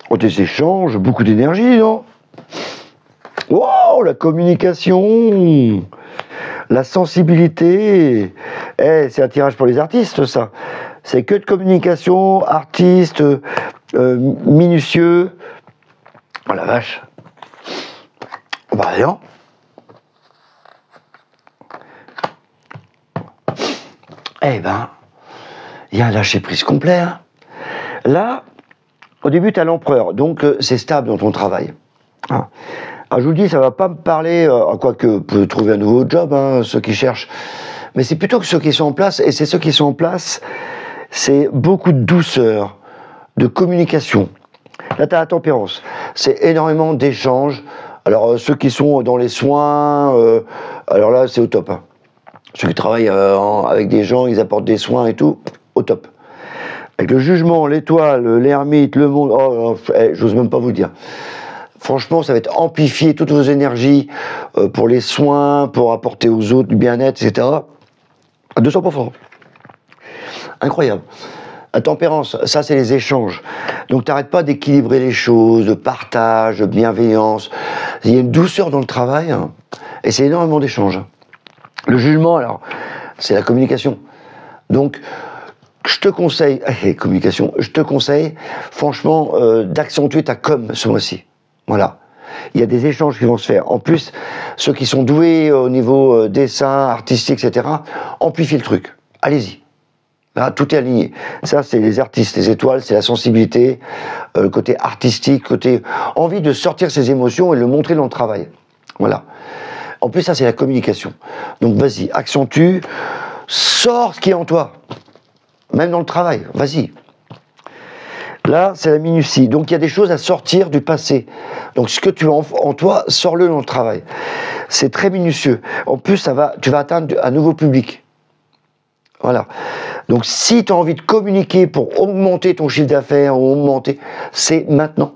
Oh, des échanges, beaucoup d'énergie, non? Wow, la communication, la sensibilité. Eh, c'est un tirage pour les artistes, ça. C'est que de communication, artiste, minutieux. Oh la vache. Bah non. Eh ben, il y a un lâcher-prise complet. Hein. Là, au début, tu as l'empereur, donc c'est stable dans ton travail. Hein. Alors, je vous dis, ça va pas me parler, quoique, vous pouvez trouver un nouveau job, hein, ceux qui cherchent. Mais c'est plutôt que ceux qui sont en place, et c'est ceux qui sont en place, c'est beaucoup de douceur, de communication. Là, tu as la tempérance. C'est énormément d'échanges. Alors, ceux qui sont dans les soins, alors là, c'est au top. Hein. Ceux qui travaillent avec des gens, ils apportent des soins et tout, au top. Avec le jugement, l'étoile, l'ermite, le monde, j'ose même pas vous dire. Franchement, ça va être amplifier toutes vos énergies pour les soins, pour apporter aux autres du bien-être, etc. À 200%. Incroyable. La tempérance, ça c'est les échanges. Donc t'arrêtes pas d'équilibrer les choses, de partage, de bienveillance. Il y a une douceur dans le travail, hein, et c'est énormément d'échanges. Le jugement, alors, c'est la communication. Donc, je te conseille, communication, je te conseille, franchement, d'accentuer ta com ce mois-ci. Voilà. Il y a des échanges qui vont se faire. En plus, ceux qui sont doués au niveau dessin, artistique, etc., amplifie le truc. Allez-y. Là, tout est aligné. Ça, c'est les artistes, les étoiles, c'est la sensibilité, le côté artistique, côté envie de sortir ses émotions et de le montrer dans le travail. Voilà. En plus, ça, c'est la communication. Donc, vas-y, accentue, sors ce qui est en toi. Même dans le travail, vas-y. Là, c'est la minutie. Donc, il y a des choses à sortir du passé. Donc, ce que tu as en toi, sors-le dans le travail. C'est très minutieux. En plus, tu vas atteindre un nouveau public. Voilà. Donc, si tu as envie de communiquer pour augmenter ton chiffre d'affaires ou augmenter, c'est maintenant.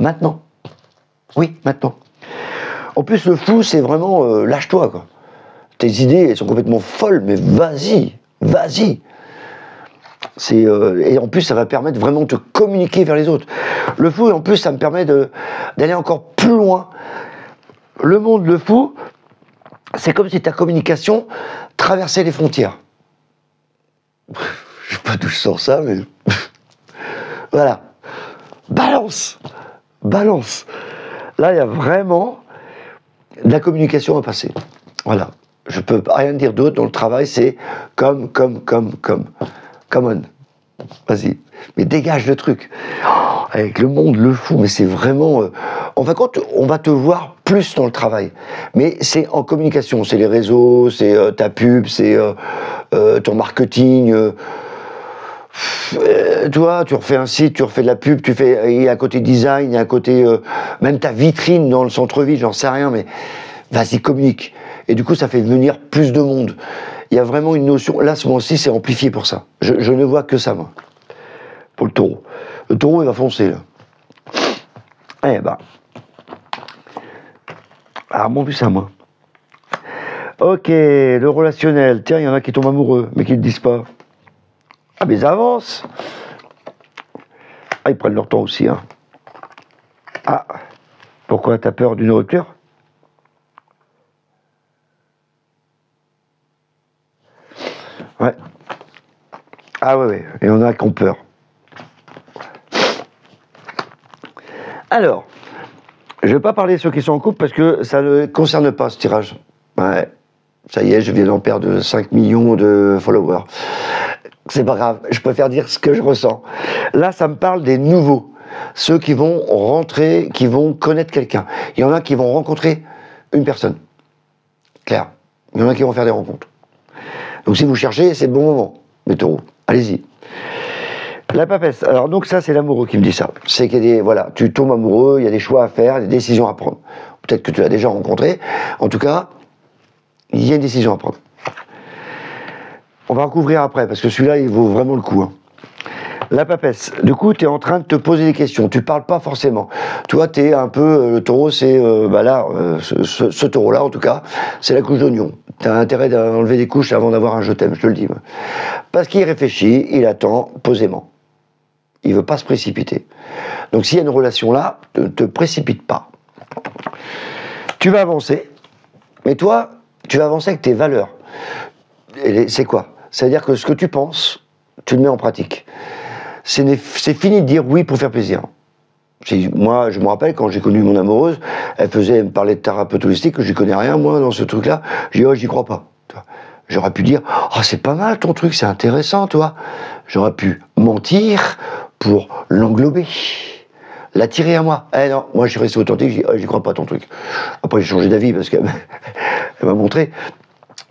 Maintenant. Oui, maintenant. En plus, le flou, c'est vraiment lâche-toi, quoi. Tes idées, elles sont complètement folles, mais vas-y, vas-y. Et en plus, ça va permettre vraiment de te communiquer vers les autres. Le fou, et en plus, ça me permet d'aller encore plus loin. Le monde, le fou, c'est comme si ta communication traversait les frontières. Je sais pas d'où je sors ça, mais... voilà. Balance. Balance. Là, il y a vraiment de la communication à passer. Voilà. Je peux rien dire d'autre dans le travail, c'est comme. Come on. Vas-y. Mais dégage le truc. Oh, avec le monde, le fou, mais c'est vraiment... En fin de compte, on va te voir plus dans le travail. Mais c'est en communication. C'est les réseaux, c'est ta pub, c'est ton marketing. Tu vois, tu refais un site, tu refais de la pub, il y a un côté design, il y a un côté... même ta vitrine dans le centre-ville, j'en sais rien, mais vas-y, communique. Et du coup, ça fait venir plus de monde. Il y a vraiment une notion... Là, ce mois-ci, c'est amplifié pour ça. Je ne vois que ça, moi. Pour le taureau. Le taureau, il va foncer, là. Eh ben... Ah, mon but, ça, moi. Ok, le relationnel. Tiens, il y en a qui tombent amoureux, mais qui ne le disent pas. Ah, mais ils avancent. Ah, ils prennent leur temps aussi, hein. Ah, pourquoi t'as peur d'une rupture? Ouais. Ah ouais, et on a qui ont peur. Alors, je ne vais pas parler de ceux qui sont en couple parce que ça ne concerne pas ce tirage. Ouais, ça y est, je viens d'en perdre 5 millions de followers. C'est pas grave, je préfère dire ce que je ressens. Là, ça me parle des nouveaux. Ceux qui vont rentrer, qui vont connaître quelqu'un. Il y en a qui vont rencontrer une personne. Claire. Il y en a qui vont faire des rencontres. Donc si vous cherchez, c'est le bon moment, les taureaux. Allez-y. La papesse. Alors donc ça, c'est l'amoureux qui me dit ça. C'est qu'il y a des... Voilà, tu tombes amoureux, il y a des choix à faire, des décisions à prendre. Peut-être que tu l'as déjà rencontré. En tout cas, il y a une décision à prendre. On va recouvrir après, parce que celui-là, il vaut vraiment le coup. Hein. La papesse. Du coup, tu es en train de te poser des questions. Tu parles pas forcément. Toi, tu es un peu... le taureau, c'est... ce taureau-là, en tout cas, c'est la couche d'oignon. Tu as intérêt d'enlever des couches avant d'avoir un je t'aime, je te le dis. Parce qu'il réfléchit, il attend posément. Il veut pas se précipiter. Donc, s'il y a une relation là, ne te précipite pas. Tu vas avancer, mais toi, tu vas avancer avec tes valeurs. C'est quoi? C'est-à-dire que ce que tu penses, tu le mets en pratique. C'est fini de dire oui pour faire plaisir. Moi, je me rappelle, quand j'ai connu mon amoureuse, elle me parlait de thérapeute holistique, je n'y connais rien, moi, dans ce truc-là. Je dis, oh, j'y crois pas. J'aurais pu dire, oh, c'est pas mal ton truc, c'est intéressant, toi. J'aurais pu mentir pour l'englober, l'attirer à moi. Eh non, moi, je suis resté authentique, je dis, oh, j'y crois pas ton truc. Après, j'ai changé d'avis parce qu'elle m'a montré.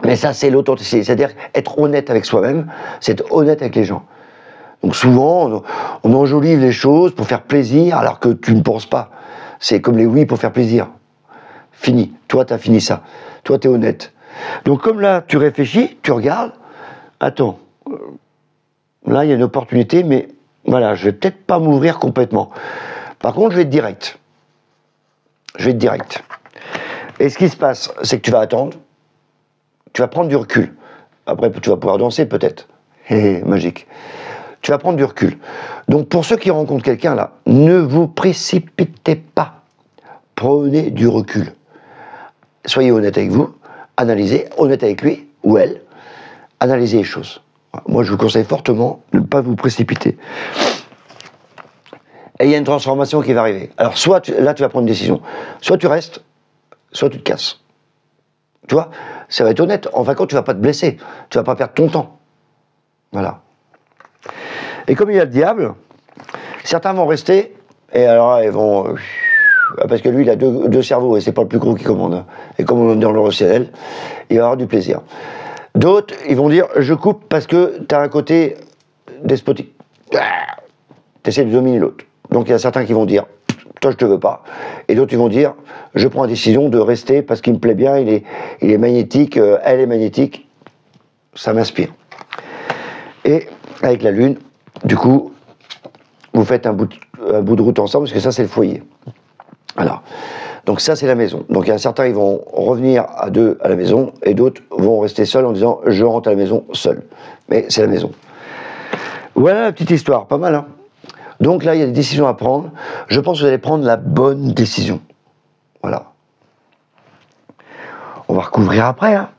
Mais ça, c'est l'authenticité. C'est-à-dire être honnête avec soi-même, c'est être honnête avec les gens. Donc souvent, on enjolive les choses pour faire plaisir alors que tu ne penses pas. C'est comme les oui pour faire plaisir. Fini. Toi, tu as fini ça. Toi, tu es honnête. Donc comme là, tu réfléchis, tu regardes. Attends. Là, il y a une opportunité, mais voilà, je vais peut-être pas m'ouvrir complètement. Par contre, je vais être direct. Je vais être direct. Et ce qui se passe, c'est que tu vas attendre. Tu vas prendre du recul. Après, tu vas pouvoir danser peut-être. Magique. Tu vas prendre du recul. Donc pour ceux qui rencontrent quelqu'un là, ne vous précipitez pas. Prenez du recul. Soyez honnête avec vous, analysez, honnête avec lui ou elle, analysez les choses. Moi je vous conseille fortement de ne pas vous précipiter. Et il y a une transformation qui va arriver. Alors soit là tu vas prendre une décision. Soit tu restes, soit tu te casses. Tu vois, ça va être honnête. En fin de compte, tu vas pas te blesser. Tu vas pas perdre ton temps. Voilà. Et comme il y a le diable, certains vont rester, et alors ils vont... parce que lui, il a deux cerveaux, et c'est pas le plus gros qui commande. Et comme on est dans le relationnel, il va avoir du plaisir. D'autres, ils vont dire, je coupe parce que tu as un côté despotique. Tu essaies de dominer l'autre. Donc il y a certains qui vont dire, toi je te veux pas. Et d'autres, ils vont dire, je prends la décision de rester parce qu'il me plaît bien, il est magnétique, elle est magnétique, ça m'inspire. Et avec la lune, du coup, vous faites un bout de route ensemble, parce que ça, c'est le foyer. Alors, donc ça, c'est la maison. Donc il y a certains, ils vont revenir à deux à la maison, et d'autres vont rester seuls en disant, je rentre à la maison seul. Mais c'est la maison. Voilà la petite histoire, pas mal, hein. Donc là, il y a des décisions à prendre. Je pense que vous allez prendre la bonne décision. Voilà. On va recouvrir après, hein.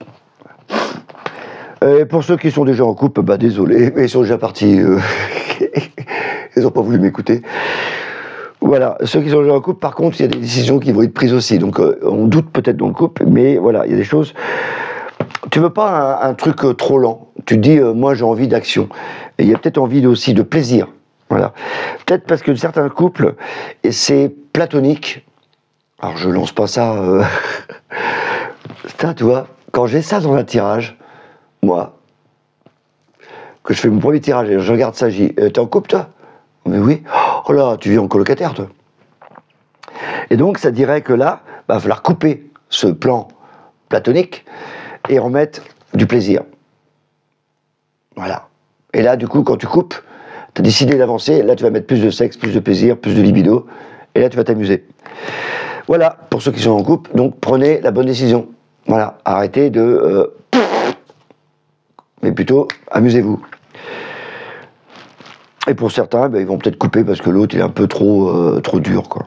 Et pour ceux qui sont déjà en couple, bah désolé, mais ils sont déjà partis. Ils n'ont pas voulu m'écouter. Voilà, ceux qui sont déjà en couple, par contre, il y a des décisions qui vont être prises aussi. Donc on doute peut-être dans le couple, mais voilà, il y a des choses. Tu veux pas un truc trop lent. Tu te dis, moi j'ai envie d'action. Et il y a peut-être envie aussi de plaisir. Voilà. Peut-être parce que certains couples, c'est platonique. Alors je lance pas ça. Ça, tu vois, quand j'ai ça dans un tirage, moi, que je fais mon premier tirage et je regarde ça, je dis, t'es en couple toi? Mais oui. Oh là, tu vis en colocataire toi. Et donc ça dirait que là, bah, va falloir couper ce plan platonique et remettre du plaisir. Voilà. Et là, du coup, quand tu coupes, tu as décidé d'avancer, là tu vas mettre plus de sexe, plus de plaisir, plus de libido, et là tu vas t'amuser. Voilà, pour ceux qui sont en couple, donc prenez la bonne décision. Voilà, arrêtez de... mais plutôt, amusez-vous. Et pour certains, ben, ils vont peut-être couper parce que l'autre il est un peu trop dur, quoi.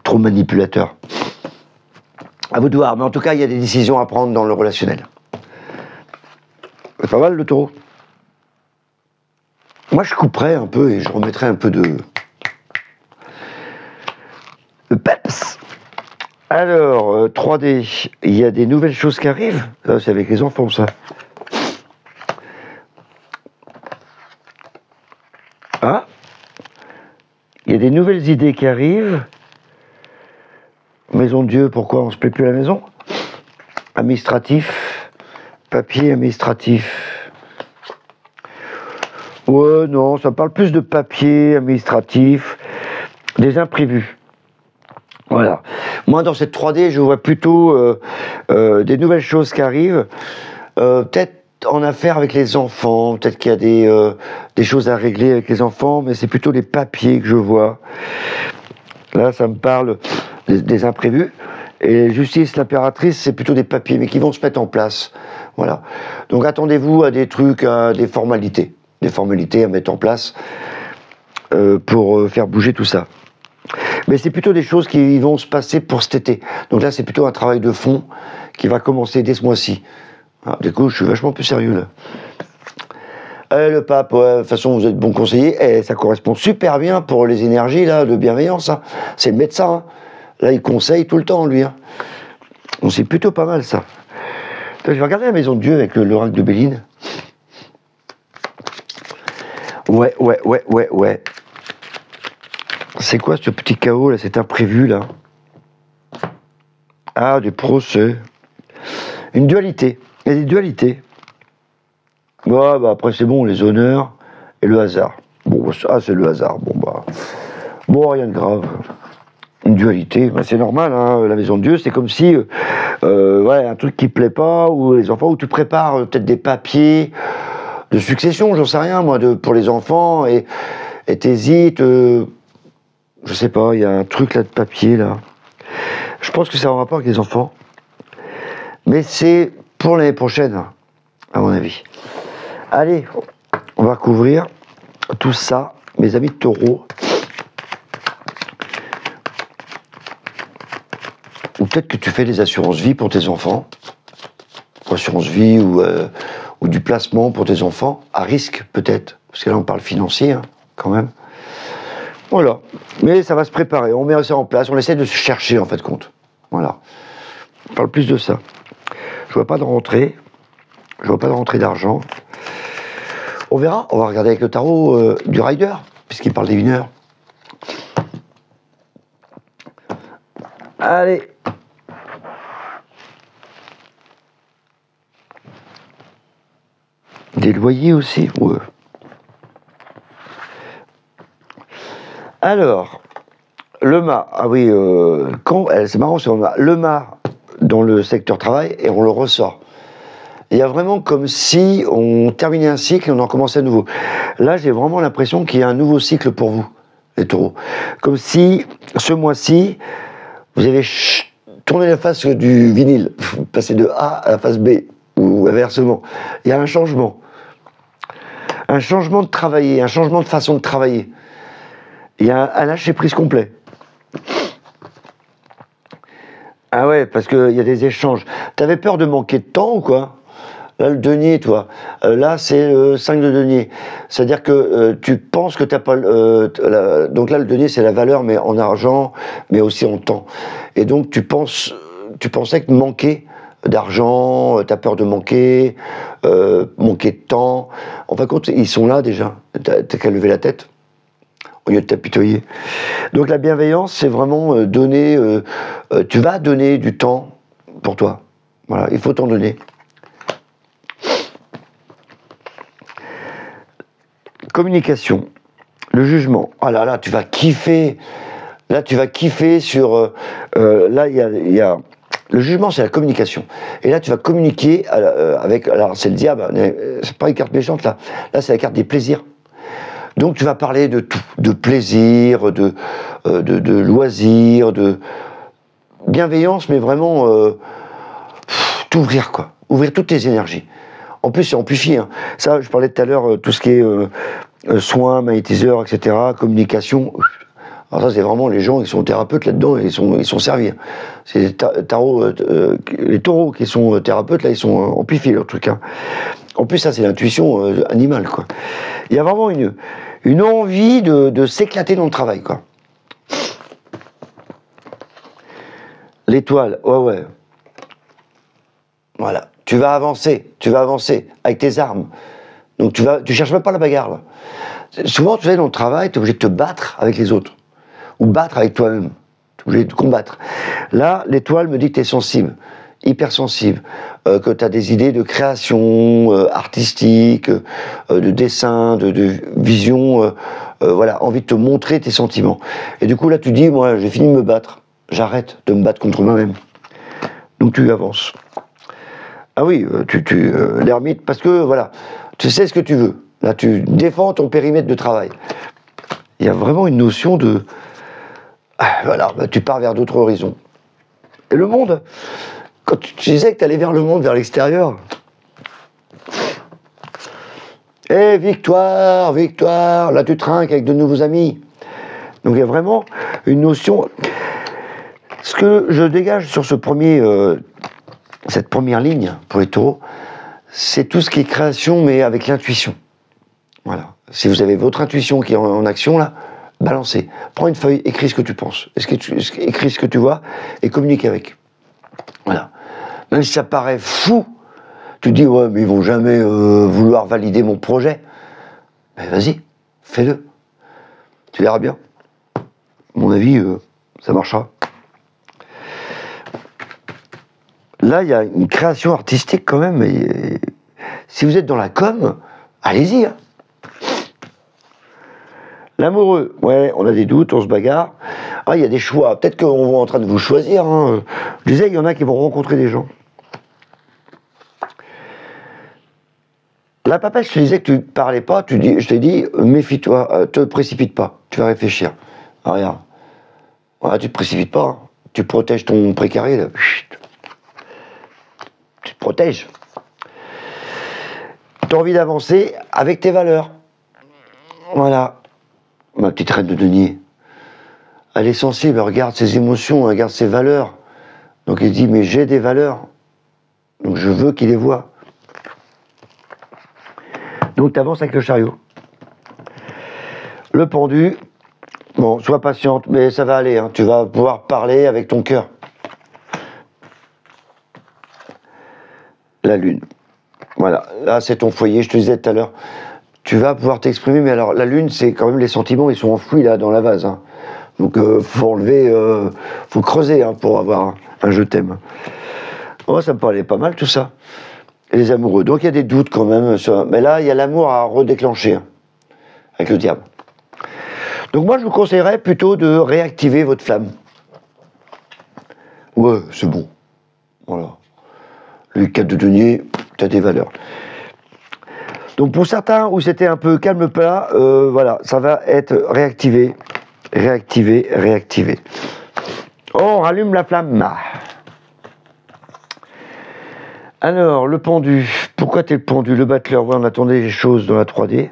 Trop manipulateur. À vous de voir, mais en tout cas, il y a des décisions à prendre dans le relationnel. C'est pas mal le taureau. Moi, je couperais un peu et je remettrais un peu de peps. Alors, 3D, il y a des nouvelles choses qui arrivent. Ça, c'est avec les enfants, ça. Ah, il y a des nouvelles idées qui arrivent. Maison de Dieu, pourquoi on se plaît plus à la maison? Administratif, papier administratif. Ouais, non, ça parle plus de papier administratif, des imprévus. Voilà. Moi, dans cette 3D, je vois plutôt des nouvelles choses qui arrivent. Peut-être en affaire avec les enfants, peut-être qu'il y a des choses à régler avec les enfants, mais c'est plutôt les papiers que je vois. Là, ça me parle des imprévus. Et justice, l'impératrice, c'est plutôt des papiers, mais qui vont se mettre en place. Voilà. Donc attendez-vous à des trucs, à des formalités à mettre en place pour faire bouger tout ça. Mais c'est plutôt des choses qui vont se passer pour cet été. Donc là, c'est plutôt un travail de fond qui va commencer dès ce mois-ci. Alors, du coup, je suis vachement plus sérieux là. Le pape, ouais, de toute façon, vous êtes bon conseiller, et ça correspond super bien pour les énergies là, de bienveillance. Hein. C'est le médecin. Hein. Là, il conseille tout le temps, lui. Hein. Donc c'est plutôt pas mal ça. Donc, je vais regarder la maison de Dieu avec l'oracle de Béline. Ouais. C'est quoi ce petit chaos là, cet imprévu là? Ah, des procès. Une dualité. Il y a des dualités. Ouais, bah après c'est bon, les honneurs et le hasard. Bon, ça c'est le hasard. Bon, rien de grave. Une dualité, bah, c'est normal, hein, la maison de Dieu, c'est comme si, un truc qui plaît pas, ou les enfants, où tu prépares peut-être des papiers de succession, j'en sais rien, moi, pour les enfants, et t'hésites, je sais pas, il y a un truc là de papier, là. Je pense que ça a un rapport avec les enfants, mais c'est pour l'année prochaine, à mon avis. Allez, on va couvrir tout ça, mes amis de Taureau. Ou peut-être que tu fais des assurances vie pour tes enfants, assurance vie ou du placement pour tes enfants, à risque peut-être, parce que là on parle financier hein, quand même. Voilà, mais ça va se préparer, on met ça en place, on essaie de se chercher en fait compte. Voilà, on parle plus de ça. Je vois pas de rentrée d'argent. On verra, on va regarder avec le tarot du Rider, puisqu'il parle des 1 heure. Allez. Des loyers aussi, ouais. Alors, le mât, ah oui, c'est marrant, le mât dans le secteur travail et on le ressort. Il y a vraiment comme si on terminait un cycle et on en commençait à nouveau. Là, j'ai vraiment l'impression qu'il y a un nouveau cycle pour vous, les taureaux. Comme si, ce mois-ci, vous avez tourné la face du vinyle, passé de A à la face B, ou inversement. Il y a un changement. Un changement de travailler, un changement de façon de travailler. Il y a un lâcher-prise complet. Ah ouais, parce qu'il y a des échanges. T'avais peur de manquer de temps ou quoi? Là, le denier, toi. Là, c'est le 5 de denier. C'est-à-dire que tu penses que t'as pas... donc là, le denier, c'est la valeur, mais en argent, mais aussi en temps. Et donc, tu pensais que manquer d'argent, t'as peur de manquer de temps. En fin de compte, ils sont là déjà. T'as qu'à lever la tête au lieu de t'apitoyer. Donc la bienveillance, c'est vraiment donner... tu vas donner du temps pour toi. Voilà, il faut t'en donner. Communication. Le jugement. Ah là là, tu vas kiffer. Là, tu vas kiffer sur... là, il y a... Le jugement, c'est la communication. Et là, tu vas communiquer avec... Alors, c'est le diable. C'est pas une carte méchante, là. Là, c'est la carte des plaisirs. Donc tu vas parler de tout, de plaisir, de loisirs, de bienveillance, mais vraiment t'ouvrir quoi, ouvrir toutes tes énergies. En plus c'est amplifié. Hein. Ça, je parlais tout à l'heure, tout ce qui est soins, magnétiseurs, etc., communication. Alors ça c'est vraiment les gens qui sont thérapeutes là-dedans, ils sont servis. C'est les taureaux qui sont thérapeutes là, ils sont amplifiés leur truc. Hein. En plus ça c'est l'intuition animale quoi. Il y a vraiment une envie de s'éclater dans le travail, quoi. L'étoile, ouais. Voilà. Tu vas avancer avec tes armes. Donc tu cherches même pas la bagarre, là. Souvent, tu sais, dans le travail, tu es obligé de te battre avec les autres. Ou battre avec toi-même. Tu es obligé de combattre. Là, l'étoile me dit que tu es sensible. Hypersensible, que tu as des idées de création artistique, de dessin, de vision, voilà, envie de te montrer tes sentiments. Et du coup, là, tu dis, moi, j'ai fini de me battre. J'arrête de me battre contre moi-même. Donc, tu avances. Ah oui, l'ermite, parce que voilà, tu sais ce que tu veux. Là, tu défends ton périmètre de travail. Il y a vraiment une notion de... Ah, voilà, bah, tu pars vers d'autres horizons. Et le monde, quand tu disais que tu allais vers le monde, vers l'extérieur, eh, victoire, victoire, là tu trinques avec de nouveaux amis. Donc il y a vraiment une notion... Ce que je dégage sur cette première ligne pour les taureaux, c'est tout ce qui est création, mais avec l'intuition. Voilà. Si vous avez votre intuition qui est en action, là, balancez. Prends une feuille, écris ce que tu penses, écris ce que tu vois, et communique avec. Voilà. Même si ça paraît fou, tu te dis, ouais, mais ils vont jamais vouloir valider mon projet. Mais vas-y, fais-le. Tu verras bien. À mon avis, ça marchera. Là, il y a une création artistique quand même. Et si vous êtes dans la com, allez-y. Hein. L'amoureux, ouais, on a des doutes, on se bagarre. Ah, il y a des choix. Peut-être qu'on est en train de vous choisir. Hein. Je disais, il y en a qui vont rencontrer des gens. La papesse, je te disais que tu parlais pas. Je t'ai dit, méfie-toi, te précipite pas. Tu vas réfléchir. Ah, regarde. Ouais, tu te précipites pas. Hein. Tu protèges ton précaré. Là. Tu te protèges. Tu as envie d'avancer avec tes valeurs. Voilà. Ma petite reine de denier. Elle est sensible, elle regarde ses émotions, elle regarde ses valeurs. Donc elle dit, mais j'ai des valeurs. Donc je veux qu'il les voie. Donc tu avances avec le chariot. Le pendu, bon, sois patiente, mais ça va aller. Hein. Tu vas pouvoir parler avec ton cœur. La lune. Voilà, là c'est ton foyer, je te disais tout à l'heure. Tu vas pouvoir t'exprimer, mais alors la lune, c'est quand même les sentiments, ils sont enfouis là dans la vase. Hein. Donc faut enlever, faut creuser hein, pour avoir un je t'aime. Oh, ça me parlait pas mal tout ça. Et les amoureux. Donc il y a des doutes quand même. Mais là, il y a l'amour à redéclencher hein, avec le diable. Donc moi, je vous conseillerais plutôt de réactiver votre flamme. Ouais, c'est bon. Voilà. Le 4 de denier, tu as des valeurs. Donc pour certains où c'était un peu calme plat, voilà, ça va être réactivé, réactivé, réactivé. Oh, on rallume la flamme. Alors, le pendu. Pourquoi t'es le pendu? Le battleur, ouais, on attendait les choses dans la 3D.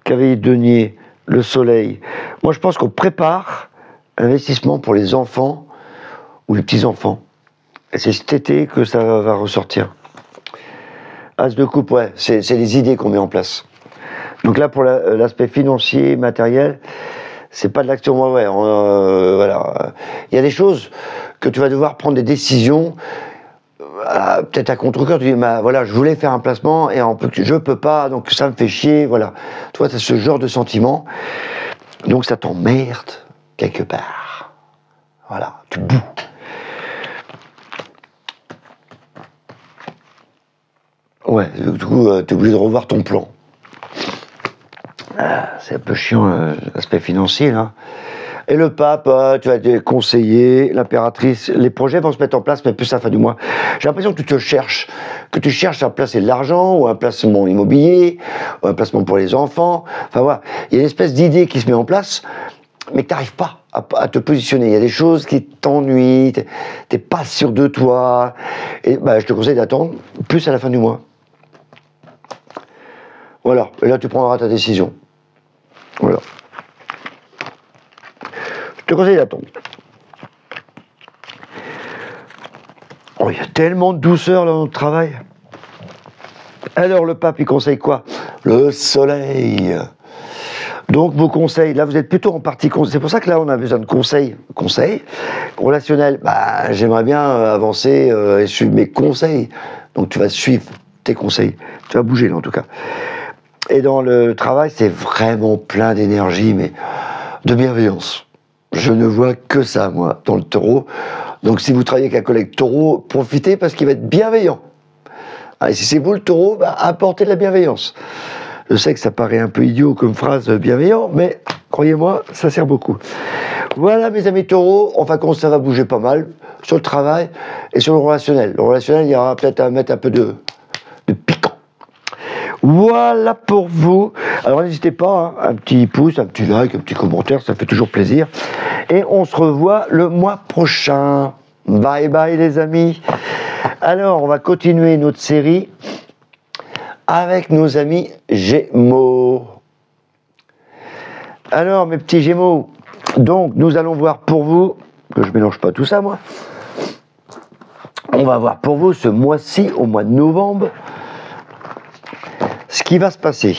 Cavalier de denier, le soleil. Moi, je pense qu'on prépare un investissement pour les enfants ou les petits-enfants. Et c'est cet été que ça va ressortir. As de coupe, ouais, c'est les idées qu'on met en place. Donc là, pour l'aspect financier, matériel, c'est pas de l'action, ouais, voilà. Il y a des choses que tu vas devoir prendre des décisions, peut-être à contre-cœur, tu dis, bah, voilà, je voulais faire un placement, et je peux pas, donc ça me fait chier, voilà. Toi, tu as ce genre de sentiment, donc ça t'emmerde quelque part. Voilà, tu boues. Ouais, du coup, tu es obligé de revoir ton plan. C'est un peu chiant, l'aspect financier, là. Et le pape, tu vas être conseiller, l'impératrice, les projets vont se mettre en place, mais plus à la fin du mois. J'ai l'impression que tu cherches à placer de l'argent, ou un placement immobilier, ou un placement pour les enfants. Enfin voilà, il y a une espèce d'idée qui se met en place, mais que tu n'arrives pas à te positionner. Il y a des choses qui t'ennuient, tu n'es pas sûr de toi. Et bah, je te conseille d'attendre plus à la fin du mois. Voilà, et là tu prendras ta décision. Voilà. Je te conseille d'attendre. Oh, il y a tellement de douceur là dans notre travail. Alors le pape, il conseille quoi? Le soleil. Donc vos conseils, là vous êtes plutôt en partie conseil. C'est pour ça que là on a besoin de conseils. Conseils relationnels. Bah, j'aimerais bien avancer et suivre mes conseils. Donc tu vas suivre tes conseils. Tu vas bouger là en tout cas. Et dans le travail, c'est vraiment plein d'énergie, mais de bienveillance. Je ne vois que ça, moi, dans le taureau. Donc si vous travaillez avec un collègue taureau, profitez parce qu'il va être bienveillant. Et si c'est vous le taureau, bah, apportez de la bienveillance. Je sais que ça paraît un peu idiot comme phrase bienveillant, mais croyez-moi, ça sert beaucoup. Voilà mes amis taureaux, en fin de compte ça va bouger pas mal sur le travail et sur le relationnel. Le relationnel, il y aura peut-être à mettre un peu de piquant. Voilà pour vous. Alors n'hésitez pas, hein, un petit pouce, un petit like, un petit commentaire, ça fait toujours plaisir. Et on se revoit le mois prochain. Bye bye les amis. Alors on va continuer notre série avec nos amis Gémeaux. Alors mes petits Gémeaux, donc nous allons voir pour vous, que je mélange pas tout ça moi, on va voir pour vous ce mois-ci, au mois de novembre, ce qui va se passer.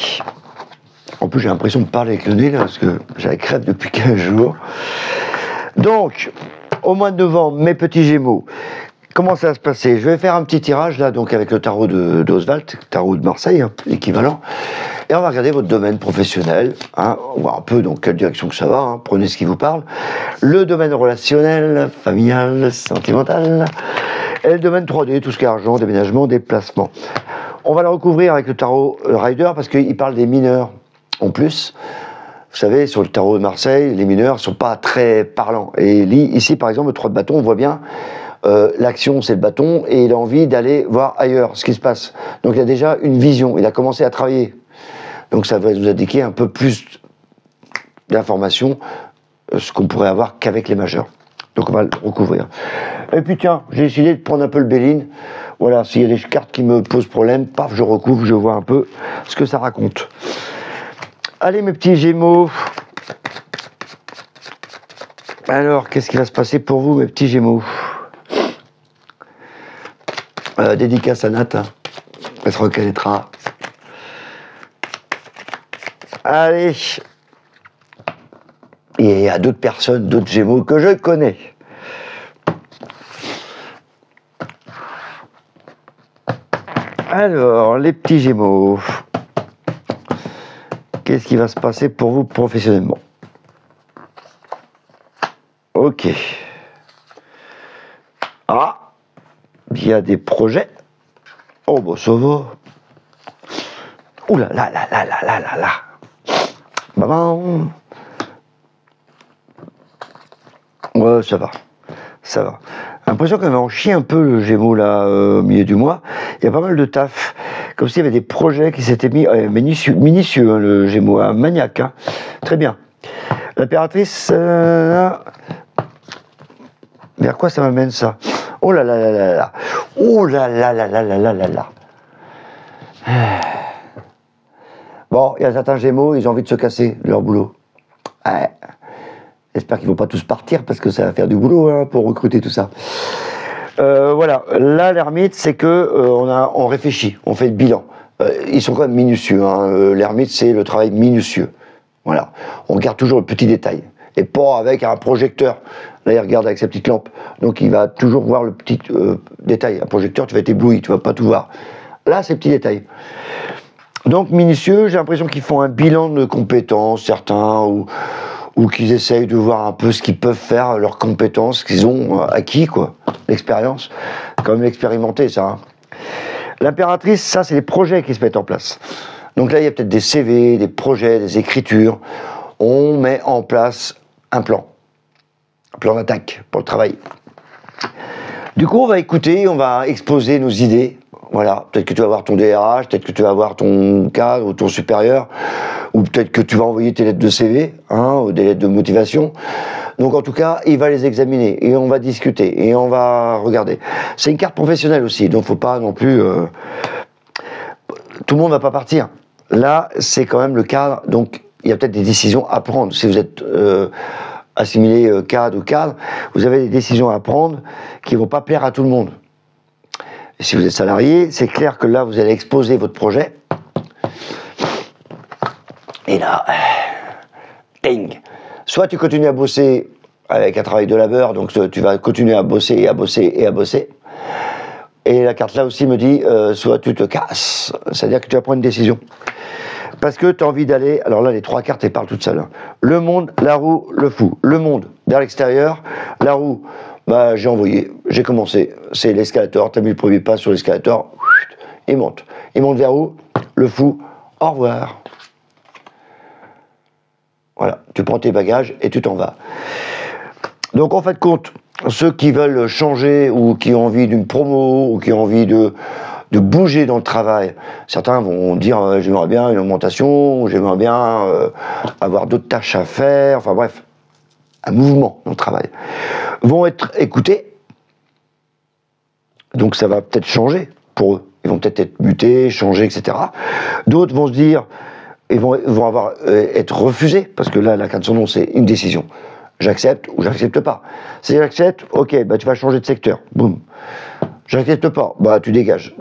En plus j'ai l'impression de parler avec le nez là, parce que j'ai la crève depuis 15 jours. Donc, au mois de novembre, mes petits Gémeaux, comment ça va se passer? Je vais faire un petit tirage là, donc avec le tarot d'Oswald, tarot de Marseille, hein, l'équivalent. Et on va regarder votre domaine professionnel, hein, on va voir un peu dans quelle direction que ça va, hein, prenez ce qui vous parle. Le domaine relationnel, familial, sentimental, et le domaine 3D, tout ce qui est argent, déménagement, déplacement. On va le recouvrir avec le tarot Rider, parce qu'il parle des mineurs en plus. Vous savez, sur le tarot de Marseille, les mineurs ne sont pas très parlants. Et ici, par exemple, le 3 de bâton, on voit bien, l'action, c'est le bâton, et il a envie d'aller voir ailleurs ce qui se passe. Donc il a déjà une vision, il a commencé à travailler. Donc ça va nous indiquer un peu plus d'informations, ce qu'on pourrait avoir qu'avec les majeurs. Donc on va le recouvrir. Et puis tiens, j'ai décidé de prendre un peu le Béline. Voilà, s'il y a des cartes qui me posent problème, paf, je recouvre, je vois un peu ce que ça raconte. Allez mes petits Gémeaux. Alors, qu'est-ce qui va se passer pour vous mes petits Gémeaux? Dédicace à Nat, hein. Elle se reconnaîtra. Allez. Et il y a d'autres personnes, d'autres Gémeaux que je connais. Alors, les petits Gémeaux. Qu'est-ce qui va se passer pour vous professionnellement? Ok. Ah, il y a des projets. Oh, bah ça va. Ouh là là là là là là là là. Maman. Ouais, ça va. Ça va. L'impression qu'elle va en chier un peu le Gémeaux là, au milieu du mois. Il y a pas mal de taf. Comme s'il y avait des projets qui s'étaient mis, minutieux, hein, le Gémeaux, hein, maniaque, hein. Très bien. L'impératrice, vers quoi ça m'amène ça? Oh là là là là là, oh là là là là là là là là. Bon, il y a certains Gémeaux, ils ont envie de se casser de leur boulot. Ouais. J'espère qu'ils vont pas tous partir parce que ça va faire du boulot hein, pour recruter tout ça. Voilà, là l'ermite c'est que on réfléchit, on fait le bilan. Ils sont quand même minutieux, hein. L'ermite c'est le travail minutieux. Voilà, on regarde toujours le petit détail et pas avec un projecteur. Là il regarde avec sa petite lampe, donc il va toujours voir le petit détail. Un projecteur tu vas être ébloui, tu vas pas tout voir. Là c'est le petit détail. Donc minutieux, j'ai l'impression qu'ils font un bilan de compétences, certains ou qu'ils essayent de voir un peu ce qu'ils peuvent faire, leurs compétences qu'ils ont acquis, quoi. L'expérience, quand même expérimenté, ça. Hein. L'impératrice, ça, c'est les projets qui se mettent en place. Donc là, il y a peut-être des CV, des projets, des écritures. On met en place un plan d'attaque pour le travail. Du coup, on va écouter, on va exposer nos idées. Voilà, peut-être que tu vas voir ton DRH, peut-être que tu vas voir ton cadre ou ton supérieur, ou peut-être que tu vas envoyer tes lettres de CV, hein, ou des lettres de motivation. Donc en tout cas, il va les examiner et on va discuter et on va regarder. C'est une carte professionnelle aussi, donc faut pas non plus... Tout le monde va pas partir. Là, c'est quand même le cadre, donc il y a peut-être des décisions à prendre. Si vous êtes assimilé cadre ou cadre, vous avez des décisions à prendre qui vont pas plaire à tout le monde. Et si vous êtes salarié, c'est clair que là, vous allez exposer votre projet. Et là, ding. Soit tu continues à bosser avec un travail de labeur, donc tu vas continuer à bosser et à bosser et à bosser. Et la carte là aussi me dit, soit tu te casses, c'est-à-dire que tu vas prendre une décision. Parce que tu as envie d'aller, alors là les trois cartes elles parlent toutes seules. Hein. Le monde, la roue, le fou. Le monde, vers l'extérieur, la roue, bah j'ai envoyé, j'ai commencé. C'est l'escalator, tu as mis le premier pas sur l'escalator, il monte. Il monte vers où? Le fou, au revoir. Voilà, tu prends tes bagages et tu t'en vas. Donc en fin de compte, ceux qui veulent changer ou qui ont envie d'une promo ou qui ont envie de bouger dans le travail, certains vont dire j'aimerais bien une augmentation, j'aimerais bien avoir d'autres tâches à faire, enfin bref, un mouvement dans le travail, vont être écoutés, donc ça va peut-être changer pour eux, ils vont peut-être être mutés, changer, etc. D'autres vont se dire, ils vont être refusés, parce que là, la carte de son nom, c'est une décision. J'accepte ou j'accepte pas. Si j'accepte, ok, bah tu vas changer de secteur. Boum. J'accepte pas, bah tu dégages.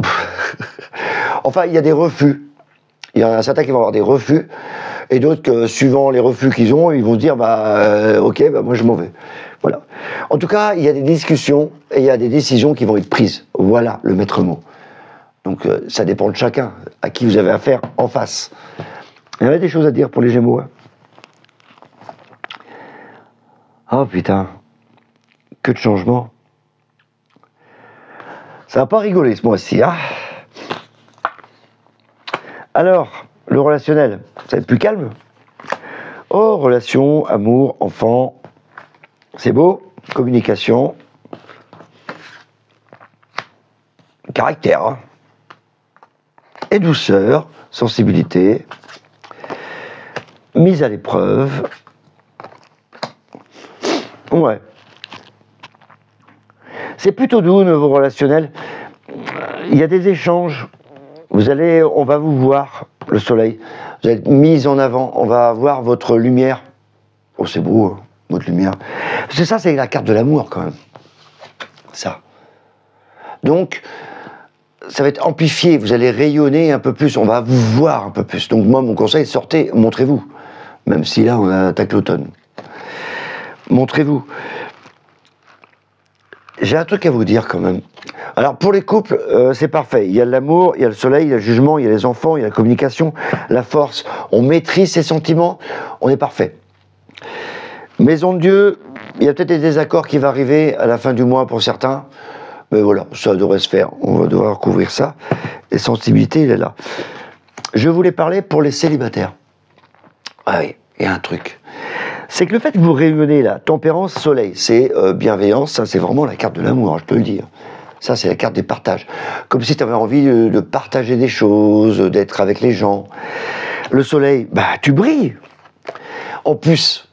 Enfin, il y a des refus. Il y en a certains qui vont avoir des refus, et d'autres que, suivant les refus qu'ils ont, ils vont se dire, ok, bah moi je m'en vais. Voilà. En tout cas, il y a des discussions et il y a des décisions qui vont être prises. Voilà le maître mot. Donc ça dépend de chacun, à qui vous avez affaire en face. Il y avait des choses à dire pour les Gémeaux. Hein. Oh putain, que de changements. Ça va pas rigoler ce mois-ci, hein. Alors, le relationnel, ça va être plus calme. Oh, relation, amour, enfant, c'est beau, communication, caractère, hein. Et douceur, sensibilité, mise à l'épreuve. Ouais. C'est plutôt doux, niveau relationnel. Il y a des échanges. On va vous voir, le soleil. Vous êtes mis en avant. On va voir votre lumière. Oh, c'est beau, hein, votre lumière. Parce que ça, c'est la carte de l'amour, quand même. Ça. Donc, ça va être amplifié. Vous allez rayonner un peu plus. On va vous voir un peu plus. Donc, moi, mon conseil, sortez, montrez-vous. Même si là, on attaque l'automne. Montrez-vous. J'ai un truc à vous dire quand même. Alors pour les couples, c'est parfait. Il y a l'amour, il y a le soleil, il y a le jugement, il y a les enfants, il y a la communication, la force. On maîtrise ses sentiments, on est parfait. Maison de Dieu, il y a peut-être des désaccords qui vont arriver à la fin du mois pour certains. Mais voilà, ça devrait se faire. On va devoir couvrir ça. Et sensibilité, il est là. Je voulais parler pour les célibataires. Ah oui, il y a un truc. C'est que le fait que vous rayonnez la tempérance, soleil, c'est bienveillance, ça c'est vraiment la carte de l'amour, je peux le dire. Ça c'est la carte des partages. Comme si tu avais envie de partager des choses, d'être avec les gens. Le soleil, tu brilles. En plus,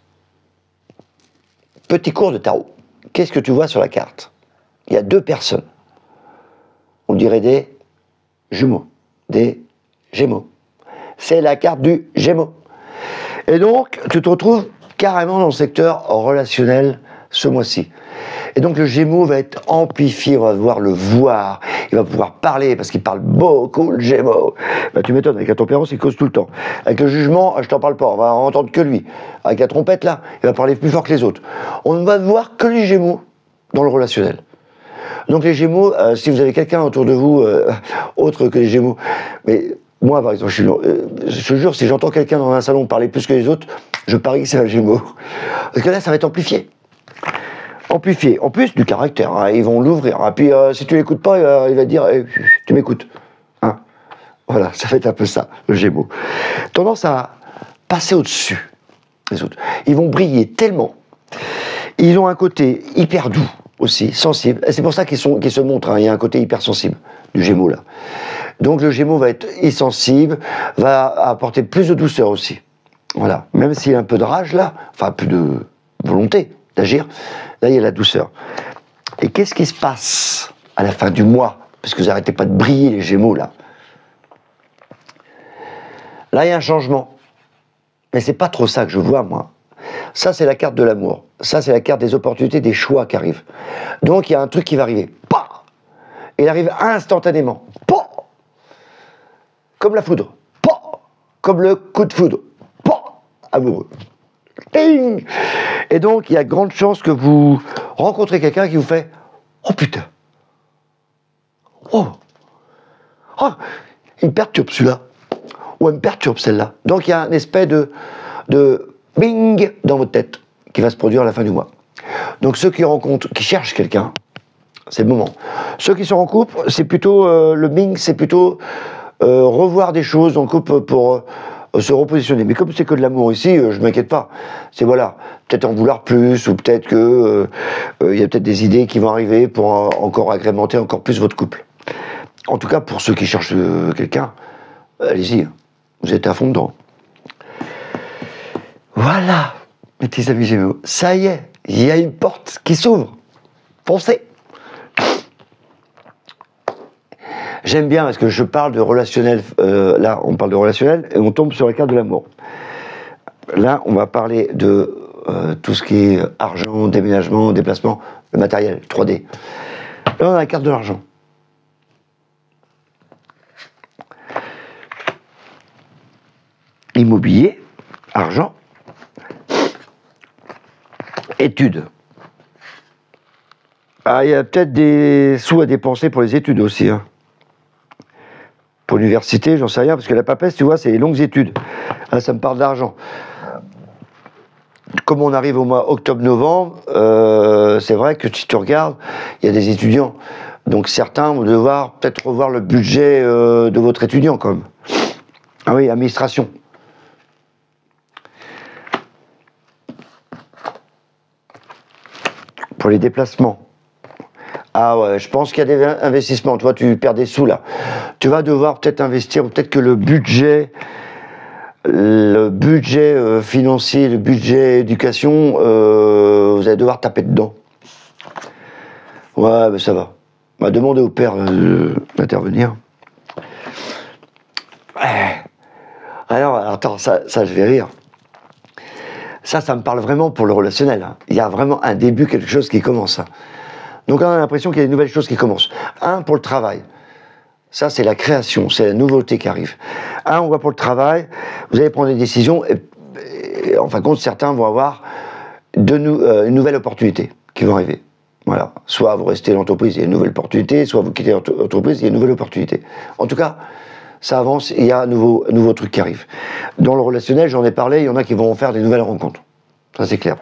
petit cours de tarot, qu'est-ce que tu vois sur la carte? Il y a deux personnes. On dirait des jumeaux, des gémeaux. C'est la carte du gémeaux. Et donc, tu te retrouves carrément dans le secteur relationnel ce mois-ci. Et donc le Gémeaux va être amplifié, on va pouvoir le voir, il va pouvoir parler, parce qu'il parle beaucoup, le Gémeaux. Tu m'étonnes, avec la tempérance, il cause tout le temps. Avec le jugement, je t'en parle pas, on va entendre que lui. Avec la trompette, là, il va parler plus fort que les autres. On ne va voir que les Gémeaux dans le relationnel. Donc les Gémeaux, si vous avez quelqu'un autour de vous, autre que les Gémeaux, mais moi, par exemple, je te jure, si j'entends quelqu'un dans un salon parler plus que les autres, je parie que c'est un Gémeaux. Parce que là, ça va être amplifié. Amplifié. En plus du caractère, hein, ils vont l'ouvrir. Hein. Puis, si tu l'écoutes pas, il va te dire tu m'écoutes. Hein. Voilà, ça va être un peu ça, le Gémeaux. Tendance à passer au-dessus des autres. Ils vont briller tellement. Ils ont un côté hyper doux aussi, sensible. Et c'est pour ça qu'ils se montrent. Hein. Il y a un côté hyper sensible du Gémeaux, là. Donc le Gémeaux va être insensible, va apporter plus de douceur aussi. Voilà. Même s'il y a un peu de rage là, enfin un peu de volonté d'agir, là il y a la douceur. Et qu'est-ce qui se passe à la fin du mois? Parce que vous n'arrêtez pas de briller les Gémeaux là. Là il y a un changement. Mais c'est pas trop ça que je vois moi. Ça c'est la carte de l'amour. Ça c'est la carte des opportunités, des choix qui arrivent. Donc il y a un truc qui va arriver. Pah! Il arrive instantanément. Pah! Comme la foudre, Pah! Comme le coup de foudre, Pah! Amoureux. Ting! Et donc, il y a grande chance que vous rencontrez quelqu'un qui vous fait « Oh putain! Oh! Oh! Il me perturbe celui-là. Ou elle me perturbe celle-là. » Donc, il y a un espèce de bing dans votre tête qui va se produire à la fin du mois. Donc, ceux qui cherchent quelqu'un, c'est le moment. Ceux qui sont en couple, c'est plutôt le bing, c'est plutôt revoir des choses en couple pour se repositionner. Mais comme c'est que de l'amour ici, je m'inquiète pas. C'est voilà, peut-être en vouloir plus, ou peut-être que il y a peut-être des idées qui vont arriver pour encore agrémenter encore plus votre couple. En tout cas, pour ceux qui cherchent quelqu'un, allez-y, vous êtes à fond dedans. Voilà, mes petits amis Gémeaux, ça y est, il y a une porte qui s'ouvre. Foncez. J'aime bien parce que je parle de relationnel, là on parle de relationnel et on tombe sur la carte de l'amour. Là on va parler de tout ce qui est argent, déménagement, déplacement, le matériel, 3D. Là on a la carte de l'argent. Immobilier, argent, études. Ah, il y a peut-être des sous à dépenser pour les études aussi. Hein. Pour l'université, j'en sais rien, parce que la papesse, tu vois, c'est les longues études. Là, ça me parle d'argent. Comme on arrive au mois octobre-novembre, c'est vrai que si tu regardes, il y a des étudiants. Donc certains vont devoir peut-être revoir le budget de votre étudiant, quand même. Ah oui, administration. Pour les déplacements. Ah ouais, je pense qu'il y a des investissements. Toi, tu perds des sous là. Tu vas devoir peut-être investir, peut-être que le budget financier, le budget éducation, vous allez devoir taper dedans. Ouais, mais ça va. On va demander au père d'intervenir. Alors, attends, ça je vais rire. Ça me parle vraiment pour le relationnel. Hein. Il y a vraiment un début, quelque chose qui commence. Hein. Donc on a l'impression qu'il y a de nouvelles choses qui commencent. Un, pour le travail. Ça, c'est la création, c'est la nouveauté qui arrive. Un, on voit pour le travail, vous allez prendre des décisions et en fin de compte, certains vont avoir une nouvelle opportunité qui va arriver. Voilà. Soit vous restez dans l'entreprise, il y a une nouvelle opportunité, soit vous quittez l'entreprise, il y a une nouvelle opportunité. En tout cas, ça avance, il y a un nouveau truc qui arrive. Dans le relationnel, j'en ai parlé, il y en a qui vont faire des nouvelles rencontres. Ça, c'est clair.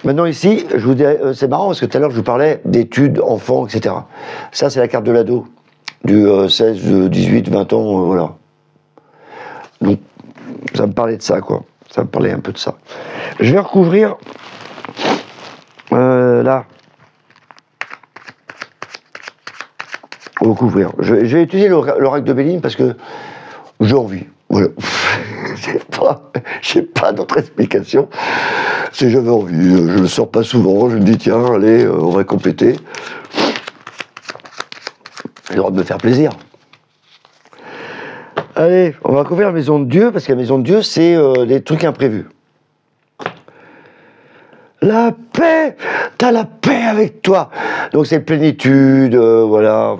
Maintenant ici, je vous dirais, c'est marrant parce que tout à l'heure je vous parlais d'études, enfants, etc. Ça c'est la carte de l'ado, du 16, 18, 20 ans, voilà. Donc ça me parlait de ça quoi, ça me parlait un peu de ça. Je vais recouvrir, là. Recouvrir. Je vais utiliser l'oracle de Béline parce que j'ai envie, voilà. J'ai pas d'autre explication. Si j'avais envie, je le sors pas souvent, je me dis tiens, allez, on va compléter. J'ai le droit de me faire plaisir. Allez, on va couvrir la maison de Dieu, parce que la maison de Dieu, c'est des trucs imprévus. La paix, t'as la paix avec toi. Donc c'est plénitude, voilà.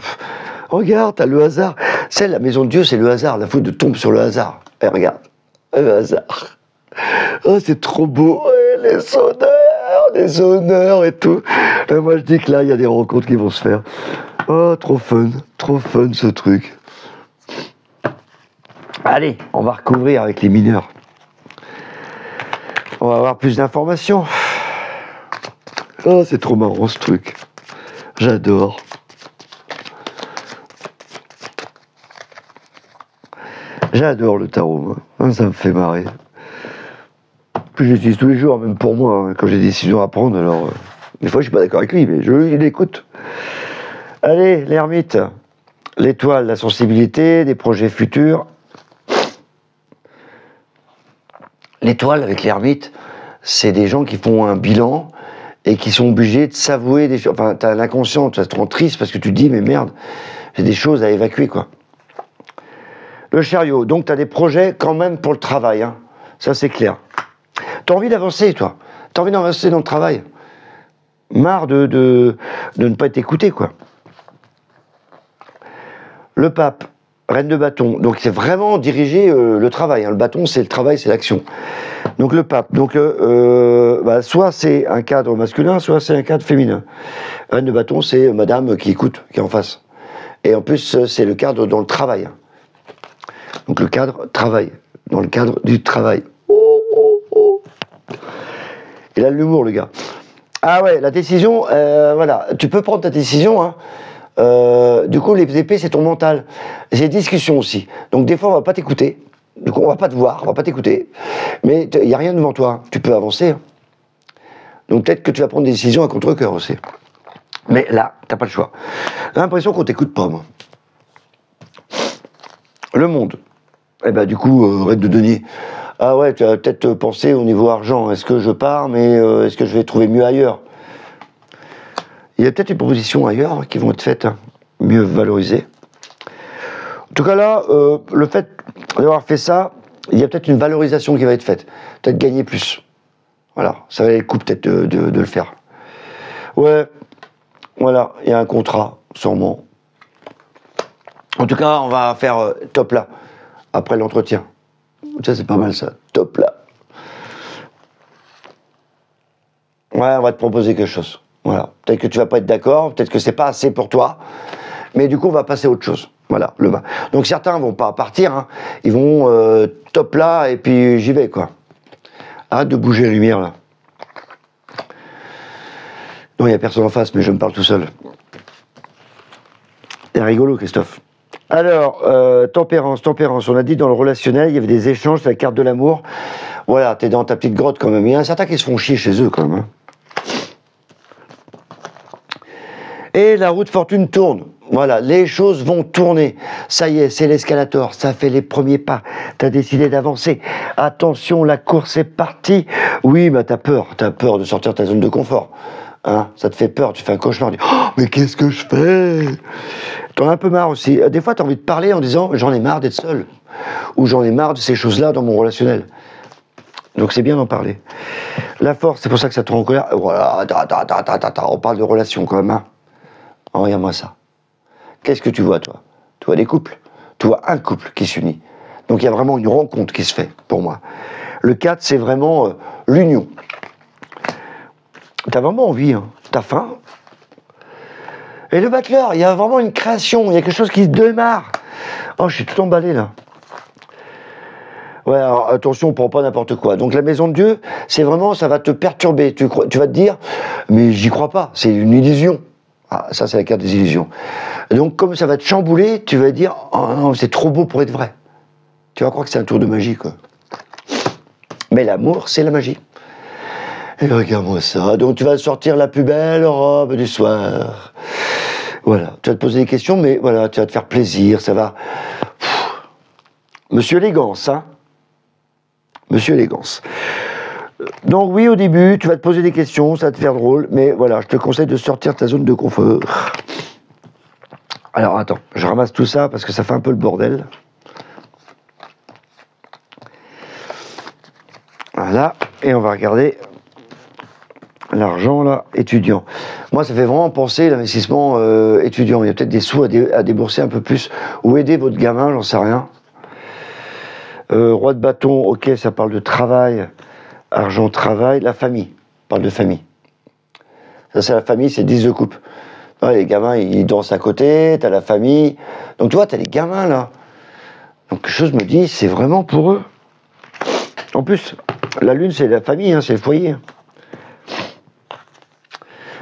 Regarde, t'as le hasard. C'est la maison de Dieu, c'est le hasard. La foudre tombe sur le hasard. Et regarde, le hasard. Oh, c'est trop beau. Ouais, les honneurs et tout. Et moi, je dis que là, il y a des rencontres qui vont se faire. Oh, trop fun ce truc. Allez, on va recouvrir avec les mineurs. On va avoir plus d'informations. Oh, c'est trop marrant ce truc. J'adore. J'adore le tarot, moi. Ça me fait marrer. Puis j'utilise tous les jours, même pour moi, hein, quand j'ai des décisions à prendre. Alors, des fois, je suis pas d'accord avec lui, mais je l'écoute. Allez, l'ermite. L'étoile, la sensibilité, des projets futurs. L'étoile, avec l'ermite, c'est des gens qui font un bilan et qui sont obligés de s'avouer des choses. Enfin, t'as l'inconscient, tu te rends triste parce que tu te dis, mais merde, j'ai des choses à évacuer, quoi. Le chariot, donc t'as des projets quand même pour le travail, hein. Ça c'est clair. T'as envie d'avancer, toi. T'as envie d'avancer dans le travail. Marre de ne pas être écouté, quoi. Le pape, reine de bâton. Donc c'est vraiment diriger le travail. Hein. Le bâton, c'est le travail, c'est l'action. Donc le pape. Donc soit c'est un cadre masculin, soit c'est un cadre féminin. Reine de bâton, c'est madame qui écoute, qui est en face. Et en plus, c'est le cadre dans le travail. Donc le cadre travail. Dans le cadre du travail. Il a de l'humour, le gars. Ah ouais, la décision, voilà. Tu peux prendre ta décision, hein. Du coup, les épées, c'est ton mental. C'est des discussions aussi. Donc, des fois, on va pas t'écouter. Donc on va pas te voir, on va pas t'écouter. Mais il n'y a rien devant toi, tu peux avancer. Hein. Donc peut-être que tu vas prendre des décisions à contre-cœur aussi. Mais là, t'as pas le choix. J'ai l'impression qu'on t'écoute pas, moi. Le monde. Eh ben du coup, arrête de donner. Ah ouais, tu vas peut-être penser au niveau argent. Est-ce que je pars, mais est-ce que je vais trouver mieux ailleurs? Il y a peut-être des propositions ailleurs qui vont être faites, hein, mieux valorisées. En tout cas là, le fait d'avoir fait ça, il y a peut-être une valorisation qui va être faite. Peut-être gagner plus. Voilà, ça valait le coup peut-être de le faire. Ouais, voilà, il y a un contrat, sûrement. En tout cas, on va faire top là, après l'entretien. Ça, c'est pas mal ça, top là. Ouais, on va te proposer quelque chose. Voilà, peut-être que tu vas pas être d'accord, peut-être que c'est pas assez pour toi, mais du coup, on va passer à autre chose. Voilà, le bas. Donc certains vont pas partir, hein. Ils vont top là, et puis j'y vais, quoi. Arrête de bouger la lumière, là. Non, il n'y a personne en face, mais je me parle tout seul. C'est rigolo, Christophe. Alors, tempérance. On a dit dans le relationnel, il y avait des échanges, c'est la carte de l'amour. Voilà, t'es dans ta petite grotte quand même. Il y en a certains qui se font chier chez eux quand même. Hein. Et la roue de fortune tourne. Voilà, les choses vont tourner. Ça y est, c'est l'escalator, ça fait les premiers pas. T'as décidé d'avancer. Attention, la course est partie. Oui, mais t'as peur de sortir de ta zone de confort. Hein, ça te fait peur, tu fais un cauchemar, tu dis oh, mais qu'est-ce que je fais? T'en as un peu marre aussi. Des fois, t'as envie de parler en disant j'en ai marre d'être seul. Ou j'en ai marre de ces choses-là dans mon relationnel. Donc c'est bien d'en parler. La force, c'est pour ça que ça te rend en colère. Voilà, on parle de relations quand même. Hein. Oh, regarde-moi ça. Qu'est-ce que tu vois, toi? Tu vois des couples? Tu vois un couple qui s'unit. Donc il y a vraiment une rencontre qui se fait, pour moi. Le 4, c'est vraiment l'union. T'as vraiment envie, hein. T'as faim. Et le battleur, il y a vraiment une création, il y a quelque chose qui se démarre. Oh, je suis tout emballé, là. Ouais, alors attention, on prend pas n'importe quoi. Donc la maison de Dieu, c'est vraiment, ça va te perturber. Tu vas te dire, mais j'y crois pas, c'est une illusion. Ah, ça, c'est la carte des illusions. Donc, comme ça va te chambouler, tu vas dire, oh non, c'est trop beau pour être vrai. Tu vas croire que c'est un tour de magie, quoi. Mais l'amour, c'est la magie. Et regarde-moi ça. Donc, tu vas sortir la plus belle robe du soir. Voilà. Tu vas te poser des questions, mais voilà, tu vas te faire plaisir, ça va. Monsieur Élégance, hein. Monsieur Élégance. Donc oui, au début, tu vas te poser des questions, ça va te faire drôle, mais voilà, je te conseille de sortir de ta zone de confort. Alors attends, je ramasse tout ça parce que ça fait un peu le bordel. Voilà, et on va regarder l'argent là, étudiant. Moi, ça fait vraiment penser l'investissement étudiant. Il y a peut-être des sous à débourser un peu plus, ou aider votre gamin, j'en sais rien. Roi de bâton, ok, ça parle de travail. Argent, travail, la famille. On parle de famille. Ça, c'est la famille, c'est 10 de coupe. Ouais, les gamins, ils dansent à côté, t'as la famille. Donc, tu vois, t'as les gamins, là. Donc, quelque chose me dit, c'est vraiment pour eux. En plus, la lune, c'est la famille, hein, c'est le foyer.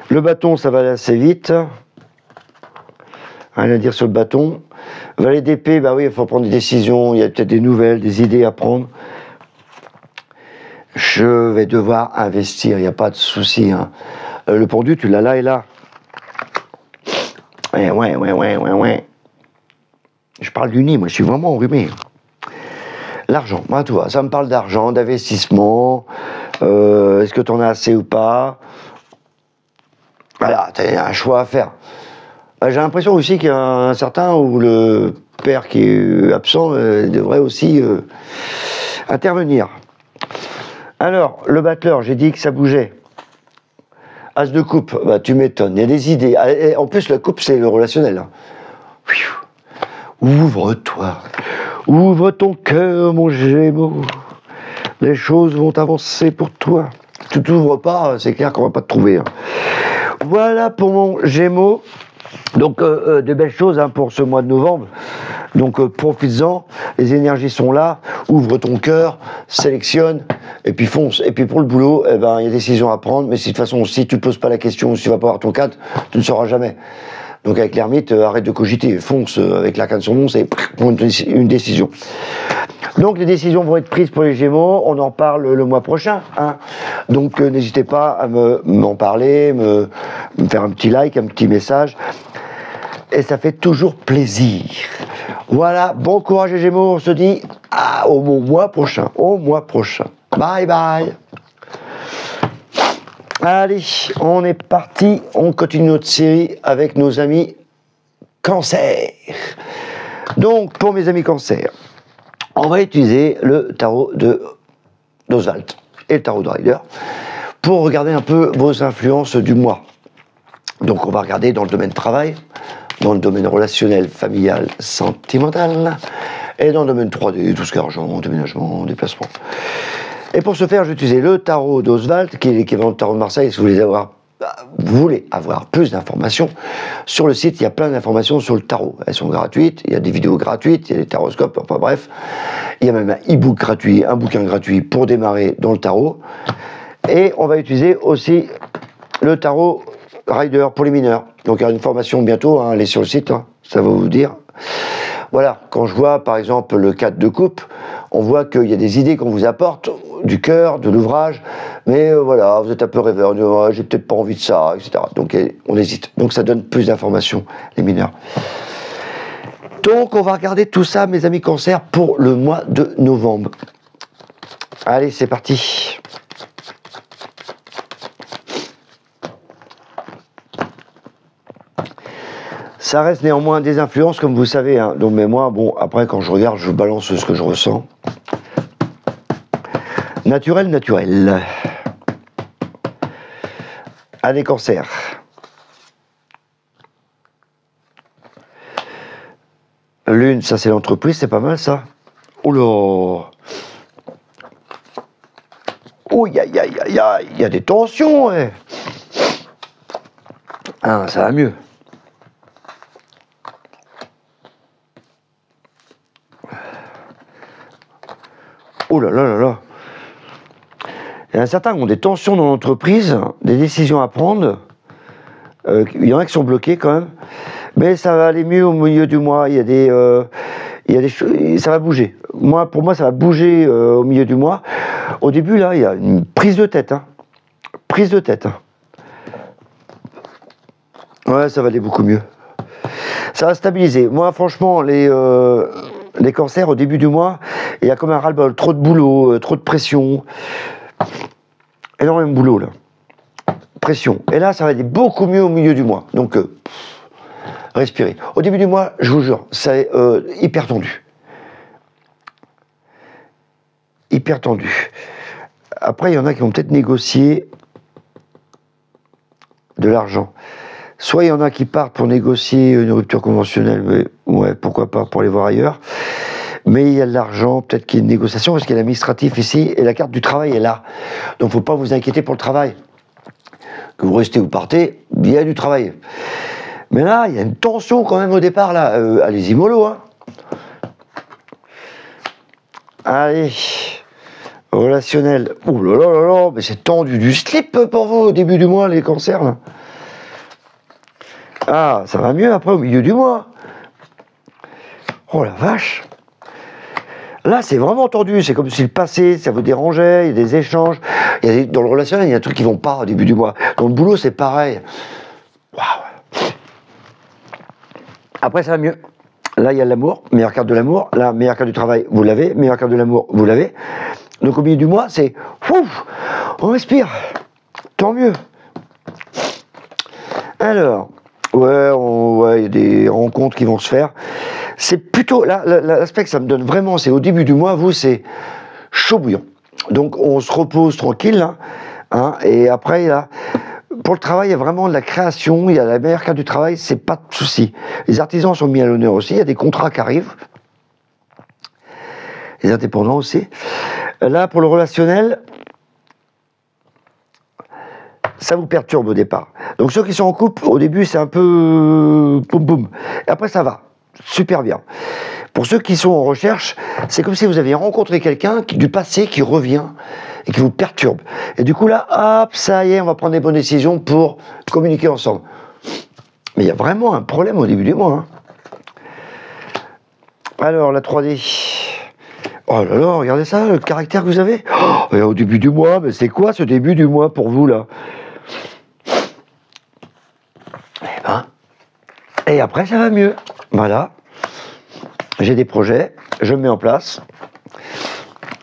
Le bâton, ça va aller assez vite. Rien à dire sur le bâton. Valet d'épée, bah oui, il faut prendre des décisions. Il y a peut-être des nouvelles, des idées à prendre. Je vais devoir investir, il n'y a pas de souci. Hein. Le pendu, tu l'as là et là. Ouais. Je parle du nid, moi, je suis vraiment enrhumé. L'argent, moi, toi, ça me parle d'argent, d'investissement. Est-ce que tu en as assez ou pas? Voilà, tu as un choix à faire. J'ai l'impression aussi qu'il y a un certain où le père qui est absent devrait aussi intervenir. Alors, le battleur, j'ai dit que ça bougeait. As de coupe, bah, tu m'étonnes, il y a des idées. Et en plus, la coupe, c'est le relationnel. Hein. Ouvre-toi, ouvre ton cœur, mon Gémeaux. Les choses vont avancer pour toi. Si tu t'ouvres pas, c'est clair qu'on va pas te trouver. Hein. Voilà pour mon Gémeaux. Donc, de belles choses hein, pour ce mois de novembre. Donc, profites-en. Les énergies sont là. Ouvre ton cœur, sélectionne, et puis fonce. Et puis, pour le boulot, eh ben, il y a des décisions à prendre. Mais de toute façon, si tu ne poses pas la question, si tu vas pas avoir ton cadre, tu ne sauras jamais. Donc, avec l'ermite, arrête de cogiter. Fonce avec l'arcane de son nom, c'est une décision. Donc les décisions vont être prises pour les Gémeaux, on en parle le mois prochain. Hein. Donc n'hésitez pas à m'en parler, me faire un petit like, un petit message. Et ça fait toujours plaisir. Voilà, bon courage les Gémeaux, on se dit au mois prochain. Au mois prochain. Bye bye. Allez, on est parti, on continue notre série avec nos amis Cancer. Donc, pour mes amis Cancer, on va utiliser le tarot d'Oswald et le tarot de Rider pour regarder un peu vos influences du mois. Donc, on va regarder dans le domaine travail, dans le domaine relationnel, familial, sentimental, et dans le domaine 3D, tout ce qui est argent, déménagement, déplacement. Et pour ce faire, je vais utiliser le tarot d'Oswald, qui est l'équivalent du tarot de Marseille. Si vous voulez avoir plus d'informations, sur le site, il y a plein d'informations sur le tarot. Elles sont gratuites, il y a des vidéos gratuites, il y a des taroscopes, enfin bref. Il y a même un e-book gratuit, un bouquin gratuit pour démarrer dans le tarot. Et on va utiliser aussi le tarot Rider pour les mineurs. Donc il y aura une formation bientôt, hein, allez sur le site, hein, ça va vous dire. Voilà, quand je vois par exemple le 4 de coupe, on voit qu'il y a des idées qu'on vous apporte, du cœur, de l'ouvrage, mais voilà, vous êtes un peu rêveur, j'ai peut-être pas envie de ça, etc. Donc on hésite. Donc ça donne plus d'informations, les mineurs. Donc on va regarder tout ça, mes amis Cancer, pour le mois de novembre. Allez, c'est parti. Ça reste néanmoins des influences, comme vous savez. Hein. Donc, mais moi, bon, après, quand je regarde, je balance ce que je ressens. Naturel, naturel. Année Cancer. Lune, ça c'est l'entreprise, c'est pas mal ça. Oula. Oh, il y a des tensions, ouais. Ah, ça va mieux. Oh là là là là. Il y en a certains qui ont des tensions dans l'entreprise, des décisions à prendre. Il y en a qui sont bloqués quand même. Mais ça va aller mieux au milieu du mois. Il y a des choses, ça va bouger. Pour moi, ça va bouger au milieu du mois. Au début, là, il y a une prise de tête. Hein. Prise de tête. Hein. Ouais, ça va aller beaucoup mieux. Ça va stabiliser. Moi, franchement, les cancers, au début du mois, il y a comme un ras-le-bol. Trop de boulot, trop de pression. Énormément de boulot, là. Pression. Et là, ça va aller beaucoup mieux au milieu du mois. Donc, respirez. Au début du mois, je vous jure, c'est hyper tendu. Hyper tendu. Après, il y en a qui vont peut-être négocier de l'argent. Soit il y en a qui partent pour négocier une rupture conventionnelle, mais ouais, pourquoi pas, pour aller voir ailleurs. Mais il y a de l'argent, peut-être qu'il y a une négociation, parce qu'il y a l'administratif ici, et la carte du travail est là. Donc il ne faut pas vous inquiéter pour le travail. Que vous restez ou partez, il y a du travail. Mais là, il y a une tension quand même au départ, là. Allez-y mollo, hein. Allez. Relationnel. Ouh là là là là, mais c'est tendu du slip pour vous au début du mois, les cancers, là. Ah, ça va mieux après, au milieu du mois. Oh la vache. Là, c'est vraiment tendu. C'est comme si le passé, ça vous dérangeait. Il y a des échanges. Dans le relationnel, il y a des trucs qui vont pas au début du mois. Dans le boulot, c'est pareil. Waouh. Après, ça va mieux. Là, il y a l'amour. Meilleure carte de l'amour. Là, meilleure carte du travail, vous l'avez. Meilleure carte de l'amour, vous l'avez. Donc, au milieu du mois, c'est... Ouf, on respire. Tant mieux. Alors... Ouais, il y a des rencontres qui vont se faire. C'est plutôt, là, l'aspect que ça me donne vraiment, c'est au début du mois, vous, c'est chaud bouillant. Donc, on se repose tranquille, là, hein, et après, là, pour le travail, il y a vraiment de la création, il y a la meilleure carte du travail, c'est pas de souci. Les artisans sont mis à l'honneur aussi, il y a des contrats qui arrivent. Les indépendants aussi. Là, pour le relationnel, ça vous perturbe au départ. Donc ceux qui sont en couple, au début, c'est un peu boum boum. Et après, ça va. Super bien. Pour ceux qui sont en recherche, c'est comme si vous aviez rencontré quelqu'un du passé qui revient et qui vous perturbe. Et du coup, là, hop, ça y est, on va prendre des bonnes décisions pour communiquer ensemble. Mais il y a vraiment un problème au début du mois. Hein. Alors, la 3D. Oh là là, regardez ça, le caractère que vous avez. Oh, et au début du mois, mais c'est quoi ce début du mois pour vous là? Eh ben, et après ça va mieux. Voilà. J'ai des projets, je me mets en place.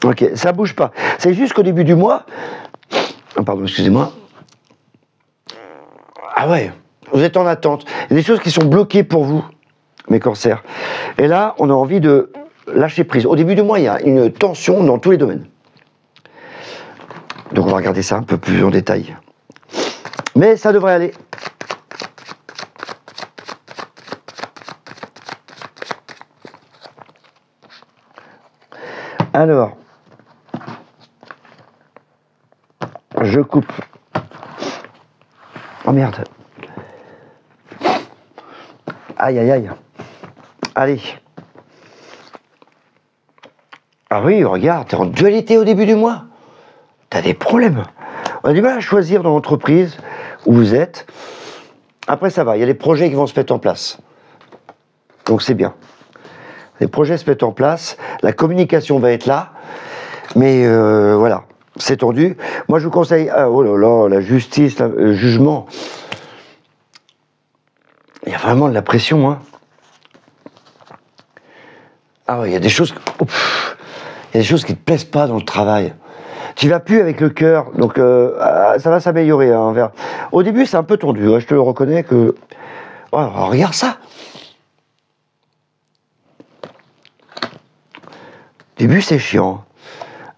Ok, ça bouge pas. C'est juste qu'au début du mois. Oh, pardon, excusez-moi. Ah ouais, vous êtes en attente. Il y a des choses qui sont bloquées pour vous, mes cancers. Et là, on a envie de lâcher prise. Au début du mois, il y a une tension dans tous les domaines. Donc on va regarder ça un peu plus en détail. Mais ça devrait aller. Alors, je coupe. Oh merde. Aïe aïe aïe. Allez. Ah oui, regarde, t'es en dualité au début du mois. T'as des problèmes. On a du mal à choisir dans l'entreprise où vous êtes. Après, ça va, il y a des projets qui vont se mettre en place. Donc c'est bien. Les projets se mettent en place, la communication va être là, mais voilà, c'est tendu. Moi, je vous conseille, oh là là, la justice, le jugement. Il y a vraiment de la pression, hein. Ah ouais, il y a des choses... Il y a des choses qui ne te plaisent pas dans le travail. Tu vas plus avec le cœur, donc ça va s'améliorer. Hein, Au début, c'est un peu tendu, hein, je te le reconnais que... Oh, regarde ça. Au début, c'est chiant.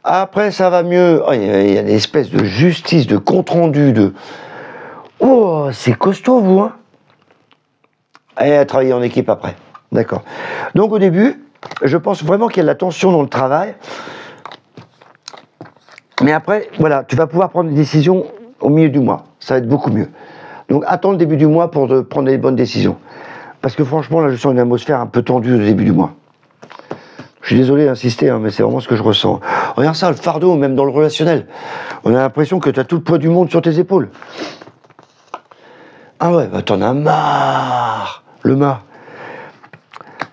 Après, ça va mieux. Oh, il y a des espèces de justice, de compte-rendu, de... Oh, c'est costaud, vous, hein. Et à travailler en équipe après. D'accord. Donc, au début, je pense vraiment qu'il y a de la tension dans le travail. Mais après, voilà, tu vas pouvoir prendre des décisions au milieu du mois. Ça va être beaucoup mieux. Donc, attends le début du mois pour prendre les bonnes décisions. Parce que franchement, là, je sens une atmosphère un peu tendue au début du mois. Je suis désolé d'insister, hein, mais c'est vraiment ce que je ressens. Regarde ça, le fardeau, même dans le relationnel. On a l'impression que tu as tout le poids du monde sur tes épaules. Ah ouais, bah t'en as marre. Le mât.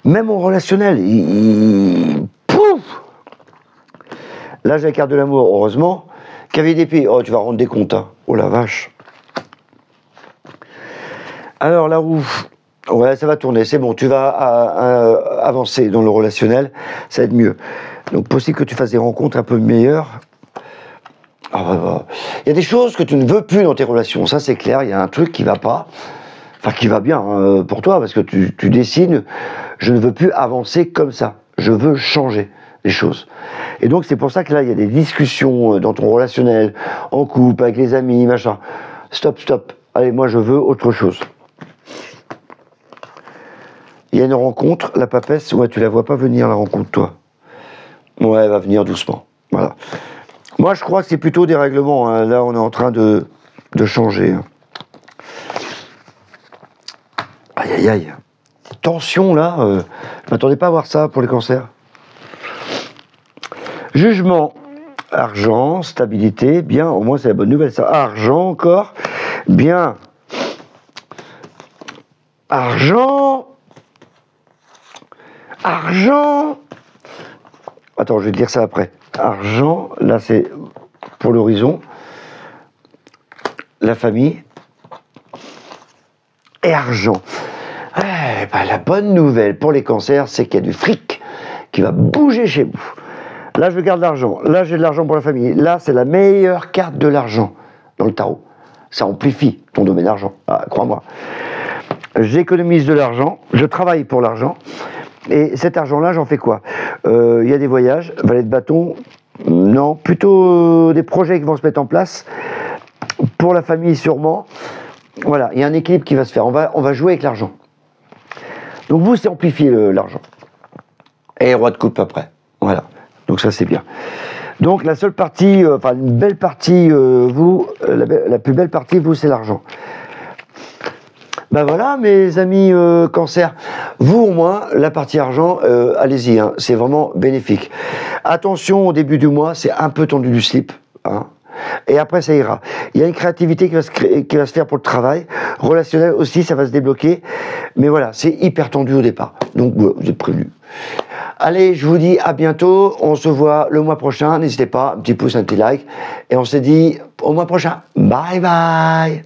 Même en relationnel, pouf. Là, j'ai la carte de l'amour, heureusement. Cavalier d'épée, oh, tu vas rendre des comptes, hein. Oh la vache. Alors, la roue. Ouais, ça va tourner, c'est bon, tu vas avancer dans le relationnel, ça va être mieux. Donc, possible que tu fasses des rencontres un peu meilleures. Ah, bah. Il y a des choses que tu ne veux plus dans tes relations, ça c'est clair, il y a un truc qui va pas, enfin qui va bien pour toi, parce que tu décides, je ne veux plus avancer comme ça, je veux changer les choses. Et donc, c'est pour ça que là, il y a des discussions dans ton relationnel, en couple, avec les amis, machin. Stop, stop, allez, moi je veux autre chose. Il y a une rencontre, la papesse, ouais, tu la vois pas venir, la rencontre, toi. Ouais, elle va venir doucement. Voilà. Moi, je crois que c'est plutôt des règlements. Hein. Là, on est en train de changer. Aïe, aïe, aïe. Tension, là. Je m'attendais pas à voir ça pour les cancers. Jugement. Argent, stabilité, bien. Au moins, c'est la bonne nouvelle, ça. Argent, encore. Bien. Argent. Argent. Attends, je vais te dire ça après. Argent, là c'est pour l'horizon. La famille. Et argent. Eh ben, la bonne nouvelle pour les cancers, c'est qu'il y a du fric qui va bouger chez vous. Là, je garde l'argent. Là, j'ai de l'argent pour la famille. Là, c'est la meilleure carte de l'argent dans le tarot. Ça amplifie ton domaine d'argent. Ah, crois-moi. J'économise de l'argent. Je travaille pour l'argent. Et cet argent-là, j'en fais quoi? Il y a des voyages, valet de bâton, non, plutôt des projets qui vont se mettre en place, pour la famille sûrement. Voilà, il y a un équilibre qui va se faire, on va jouer avec l'argent. Donc vous, c'est amplifier l'argent. Et roi de coupe après, voilà, donc ça c'est bien. Donc la seule partie, enfin une belle partie, vous, la plus belle partie, vous, c'est l'argent. Ben voilà, mes amis cancer, vous au moins, la partie argent, allez-y, hein, c'est vraiment bénéfique. Attention, au début du mois, c'est un peu tendu du slip, hein, et après ça ira. Il y a une créativité qui va se faire pour le travail, relationnel aussi, ça va se débloquer, mais voilà, c'est hyper tendu au départ, donc vous êtes prévenus. Allez, je vous dis à bientôt. On se voit le mois prochain. N'hésitez pas, un petit pouce, un petit like. Et on se dit au mois prochain. Bye bye.